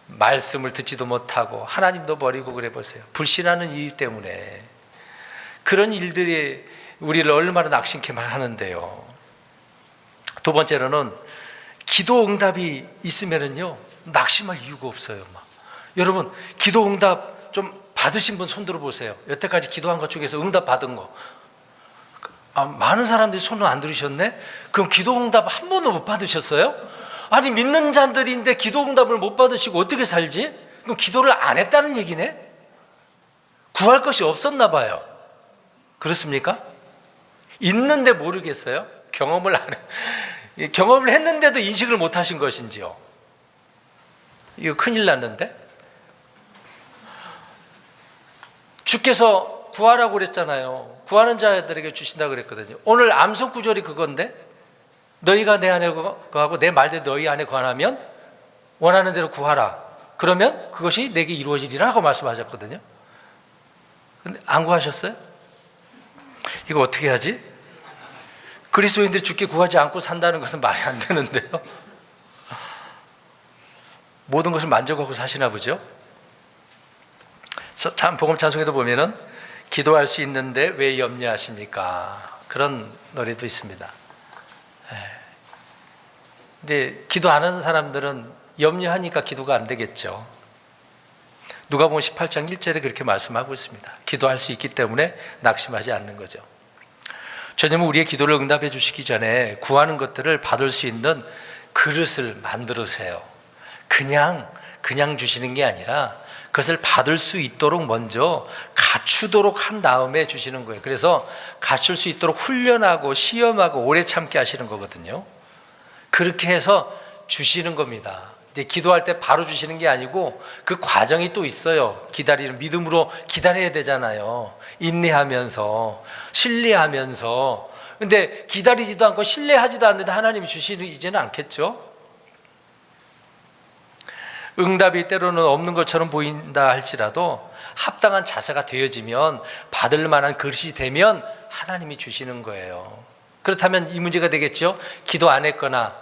Speaker 1: 말씀을 듣지도 못하고 하나님도 버리고 그래 보세요. 불신하는 이유 때문에. 그런 일들이 우리를 얼마나 낙심케 하는데요. 두 번째로는 기도 응답이 있으면은요, 낙심할 이유가 없어요. 여러분, 기도 응답 좀 받으신 분 손 들어 보세요. 여태까지 기도한 것 중에서 응답 받은 거. 많은 사람들이 손을 안 들으셨네? 그럼 기도 응답 한 번도 못 받으셨어요? 아니, 믿는 자들인데 기도 응답을 못 받으시고 어떻게 살지? 그럼 기도를 안 했다는 얘기네? 구할 것이 없었나 봐요. 그렇습니까? 있는데 모르겠어요? 경험을 안 해. 경험을 했는데도 인식을 못 하신 것인지요? 이거 큰일 났는데? 주께서 구하라고 그랬잖아요. 구하는 자들에게 주신다고 그랬거든요. 오늘 암송 구절이 그건데, 너희가 내 안에 거하고 내 말대로 너희 안에 거하면 원하는 대로 구하라. 그러면 그것이 내게 이루어지리라 하고 말씀하셨거든요. 근데 안 구하셨어요? 이거 어떻게 하지? 그리스도인들이 주께 구하지 않고 산다는 것은 말이 안 되는데요. 모든 것을 만족하고 사시나 보죠. 참 복음 찬송에도 보면은 기도할 수 있는데 왜 염려하십니까? 그런 노래도 있습니다. 근데 기도 안 하는 사람들은 염려하니까 기도가 안 되겠죠. 누가복음 18장 1절에 그렇게 말씀하고 있습니다. 기도할 수 있기 때문에 낙심하지 않는 거죠. 주님은 우리의 기도를 응답해 주시기 전에 구하는 것들을 받을 수 있는 그릇을 만들으세요. 그냥 주시는 게 아니라 그것을 받을 수 있도록 먼저 갖추도록 한 다음에 주시는 거예요. 그래서 갖출 수 있도록 훈련하고 시험하고 오래 참게 하시는 거거든요. 그렇게 해서 주시는 겁니다. 이제 기도할 때 바로 주시는 게 아니고 그 과정이 또 있어요. 기다리는, 믿음으로 기다려야 되잖아요. 인내하면서, 신뢰하면서. 근데 기다리지도 않고 신뢰하지도 않는데 하나님이 주시지는 않겠죠? 응답이 때로는 없는 것처럼 보인다 할지라도 합당한 자세가 되어지면, 받을 만한 그릇이 되면 하나님이 주시는 거예요. 그렇다면 이 문제가 되겠죠? 기도 안 했거나,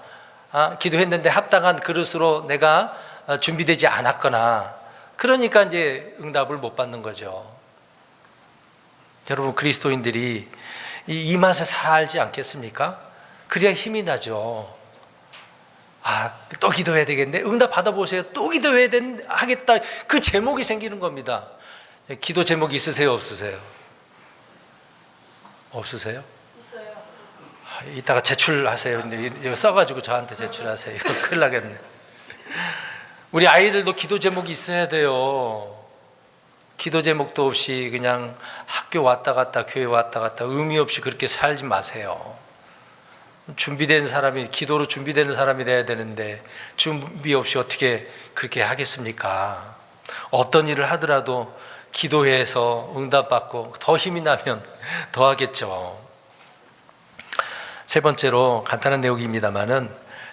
Speaker 1: 기도했는데 합당한 그릇으로 내가 준비되지 않았거나, 그러니까 이제 응답을 못 받는 거죠. 여러분, 그리스도인들이 이 맛에 살지 않겠습니까? 그래야 힘이 나죠. 또 기도해야 되겠네. 응답 받아보세요. 또 기도해야 하겠다. 그 제목이 생기는 겁니다. 기도 제목이 있으세요? 없으세요? 없으세요?
Speaker 2: 있어요.
Speaker 1: 이따가 제출하세요. 근데 이거 써가지고 저한테 제출하세요. 이거 큰일 나겠네. 우리 아이들도 기도 제목이 있어야 돼요. 기도 제목도 없이 그냥 학교 왔다 갔다 교회 왔다 갔다 의미 없이 그렇게 살지 마세요. 준비된 사람이, 기도로 준비되는 사람이 돼야 되는데 준비 없이 어떻게 그렇게 하겠습니까? 어떤 일을 하더라도 기도해서 응답받고 더 힘이 나면 더 하겠죠. 세 번째로 간단한 내용입니다만은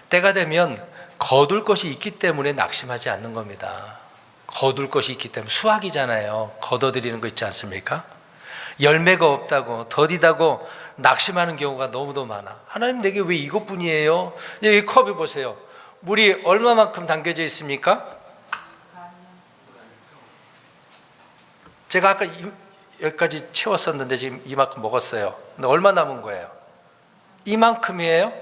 Speaker 1: 때가 되면 거둘 것이 있기 때문에 낙심하지 않는 겁니다. 거둘 것이 있기 때문에. 수확이잖아요. 걷어들이는 거 있지 않습니까? 열매가 없다고 더디다고 낙심하는 경우가 너무도 많아. 하나님 내게 왜 이것뿐이에요? 여기 컵을 보세요. 물이 얼마만큼 담겨져 있습니까? 제가 아까 여기까지 채웠었는데 지금 이만큼 먹었어요. 근데 얼마 남은 거예요? 이만큼이에요?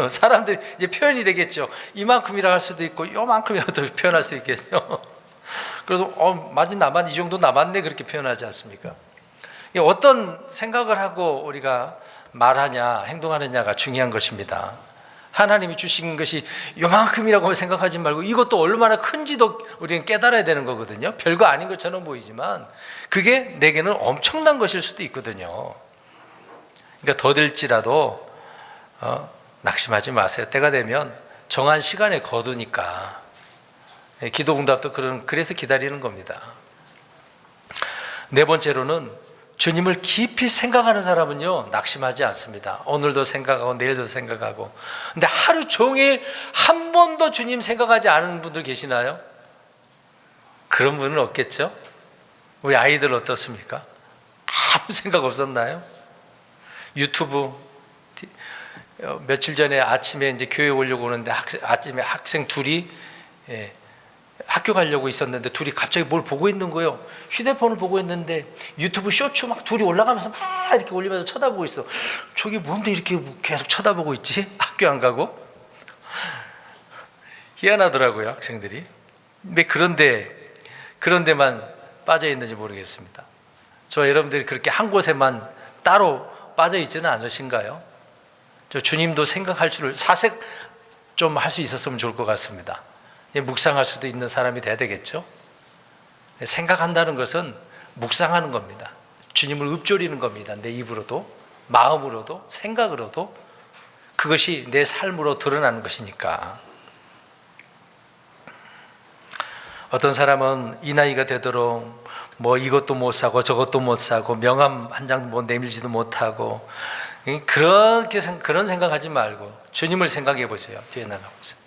Speaker 1: 사람들이 이제 표현이 되겠죠. 이만큼이라 할 수도 있고 요만큼이라도 표현할 수 있겠죠. 그래서 많이 이 정도 남았네 그렇게 표현하지 않습니까? 어떤 생각을 하고 우리가 말하냐 행동하느냐가 중요한 것입니다. 하나님이 주신 것이 요만큼이라고 생각하지 말고 이것도 얼마나 큰지도 우리는 깨달아야 되는 거거든요. 별거 아닌 것처럼 보이지만 그게 내게는 엄청난 것일 수도 있거든요. 그러니까 더딜지라도 낙심하지 마세요. 때가 되면 정한 시간에 거두니까. 기도 응답도 그래서 기다리는 겁니다. 네 번째로는 주님을 깊이 생각하는 사람은요 낙심하지 않습니다. 오늘도 생각하고 내일도 생각하고. 근데 하루 종일 한 번도 주님 생각하지 않은 분들 계시나요? 그런 분은 없겠죠? 우리 아이들 어떻습니까? 아무 생각 없었나요? 유튜브 며칠 전에 아침에 이제 교회 오려고 오는데 아침에 학생 둘이 학교 가려고 있었는데 둘이 갑자기 뭘 보고 있는 거예요. 휴대폰을 보고 있는데 유튜브 쇼츠 막 둘이 올라가면서 막 이렇게 올리면서 쳐다보고 있어. 저게 뭔데 이렇게 계속 쳐다보고 있지? 학교 안 가고? 희한하더라고요 학생들이. 왜 그런 데만 빠져 있는지 모르겠습니다. 저 여러분들이 그렇게 한 곳에만 따로 빠져 있지는 않으신가요? 저 주님도 생각할 줄을 사색 좀 할 수 있었으면 좋을 것 같습니다. 묵상할 수도 있는 사람이 돼야 되겠죠. 생각한다는 것은 묵상하는 겁니다. 주님을 읊조리는 겁니다. 내 입으로도 마음으로도 생각으로도 그것이 내 삶으로 드러나는 것이니까. 어떤 사람은 이 나이가 되도록 뭐 이것도 못 사고 저것도 못 사고 명함 한 장도 못 내밀지도 못하고 그런 생각하지 말고 주님을 생각해 보세요. 뒤에 나가보세요.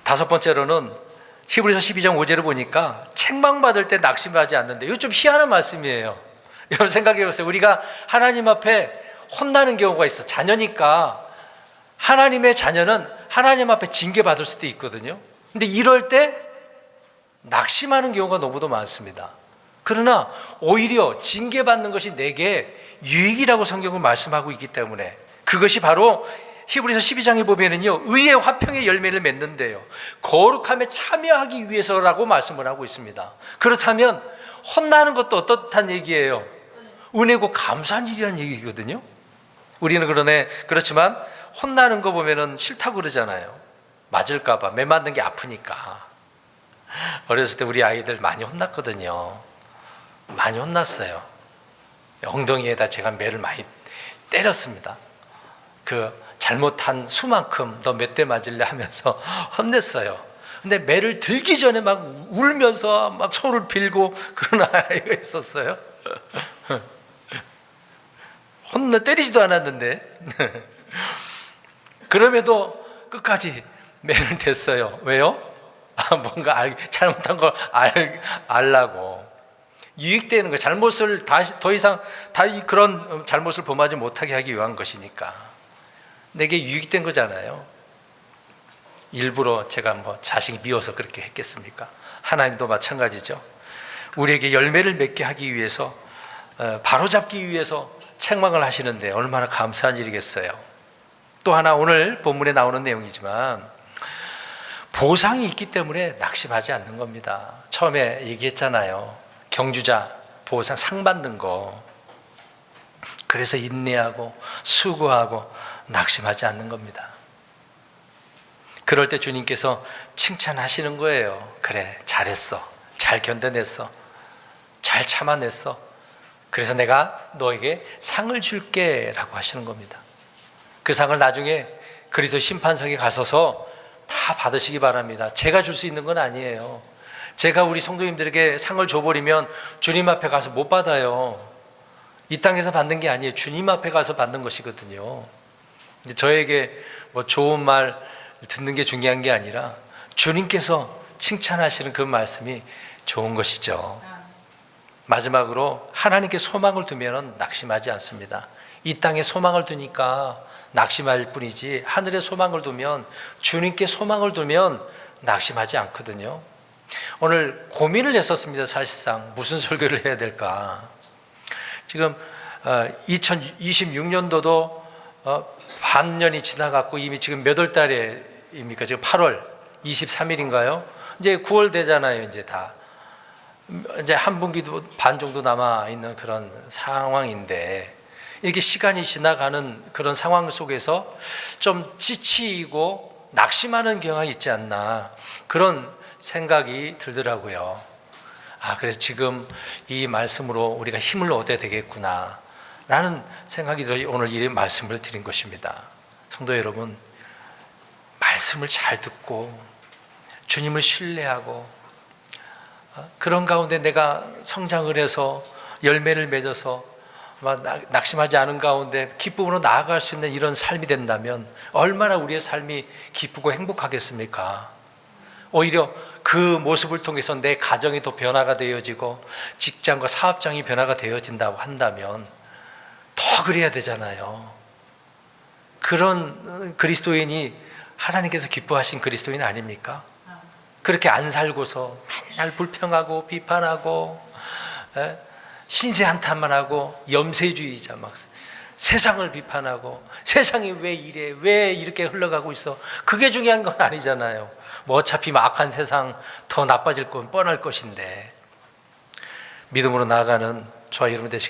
Speaker 1: 다섯 번째로는 히브리서 12장 5절을 보니까 책망받을 때 낙심하지 않는데, 이거 좀 희한한 말씀이에요. 여러분 생각해 보세요. 우리가 하나님 앞에 혼나는 경우가 있어. 자녀니까 하나님의 자녀는 하나님 앞에 징계받을 수도 있거든요. 근데 이럴 때 낙심하는 경우가 너무도 많습니다. 그러나 오히려 징계받는 것이 내게 유익이라고 성경은 말씀하고 있기 때문에 그것이 바로 히브리서 12장에 보면은요 의의 화평의 열매를 맺는데요 거룩함에 참여하기 위해서라고 말씀을 하고 있습니다. 그렇다면 혼나는 것도 어떻단 얘기예요? 은혜고 감사한 일이라는 얘기거든요. 우리는 그렇지만 혼나는 거 보면은 싫다고 그러잖아요. 맞을까 봐. 매 맞는 게 아프니까. 어렸을 때 우리 아이들 많이 혼났거든요. 많이 혼났어요. 엉덩이에다 제가 매를 많이 때렸습니다. 그 잘못한 수만큼 너 몇 대 맞을래 하면서 혼냈어요. 근데 매를 들기 전에 막 울면서 막 손을 빌고 그런 아이가 있었어요. 때리지도 않았는데 그럼에도 끝까지 매를 댔어요. 왜요? 뭔가 잘못한 걸 알라고. 유익되는 거, 잘못을 더 이상 그런 잘못을 범하지 못하게 하기 위한 것이니까. 내게 유익된 거잖아요. 일부러 제가 자식이 미워서 그렇게 했겠습니까? 하나님도 마찬가지죠. 우리에게 열매를 맺게 하기 위해서, 바로잡기 위해서 책망을 하시는데 얼마나 감사한 일이겠어요. 또 하나 오늘 본문에 나오는 내용이지만 보상이 있기 때문에 낙심하지 않는 겁니다. 처음에 얘기했잖아요. 경주자 보상 상 받는 거. 그래서 인내하고 수고하고 낙심하지 않는 겁니다. 그럴 때 주님께서 칭찬하시는 거예요. 그래, 잘했어. 잘 견뎌냈어. 잘 참아냈어. 그래서 내가 너에게 상을 줄게 라고 하시는 겁니다. 그 상을 나중에 그리스도 심판석에 가서서 다 받으시기 바랍니다. 제가 줄 수 있는 건 아니에요. 제가 우리 성도님들에게 상을 줘버리면 주님 앞에 가서 못 받아요. 이 땅에서 받는 게 아니에요. 주님 앞에 가서 받는 것이거든요. 저에게 뭐 좋은 말 듣는 게 중요한 게 아니라 주님께서 칭찬하시는 그 말씀이 좋은 것이죠. 마지막으로 하나님께 소망을 두면 낙심하지 않습니다. 이 땅에 소망을 두니까 낙심할 뿐이지 하늘에 소망을 두면, 주님께 소망을 두면 낙심하지 않거든요. 오늘 고민을 했었습니다. 사실상 무슨 설교를 해야 될까. 지금 2026년도도 반년이 지나갔고 이미 지금 몇 월 달에입니까? 지금 8월 23일인가요? 이제 9월 되잖아요. 이제 한 분기도 반 정도 남아 있는 그런 상황인데, 이렇게 시간이 지나가는 그런 상황 속에서 좀 지치고 낙심하는 경향이 있지 않나, 그런 생각이 들더라고요. 그래서 지금 이 말씀으로 우리가 힘을 얻어야 되겠구나 라는 생각이 들어 오늘 이 말씀을 드린 것입니다. 성도 여러분, 말씀을 잘 듣고 주님을 신뢰하고 그런 가운데 내가 성장을 해서 열매를 맺어서 낙심하지 않은 가운데 기쁨으로 나아갈 수 있는 이런 삶이 된다면 얼마나 우리의 삶이 기쁘고 행복하겠습니까? 오히려 그 모습을 통해서 내 가정이 더 변화가 되어지고 직장과 사업장이 변화가 되어진다고 한다면 더 그래야 되잖아요. 그런 그리스도인이 하나님께서 기뻐하신 그리스도인 아닙니까? 그렇게 안 살고서 맨날 불평하고 비판하고 신세 한탄만 하고 염세주의자 막 세상을 비판하고 세상이 왜 이래, 왜 이렇게 흘러가고 있어, 그게 중요한 건 아니잖아요. 뭐 어차피 악한 세상 더 나빠질 건 뻔할 것인데, 믿음으로 나아가는 저와 여러분 되시길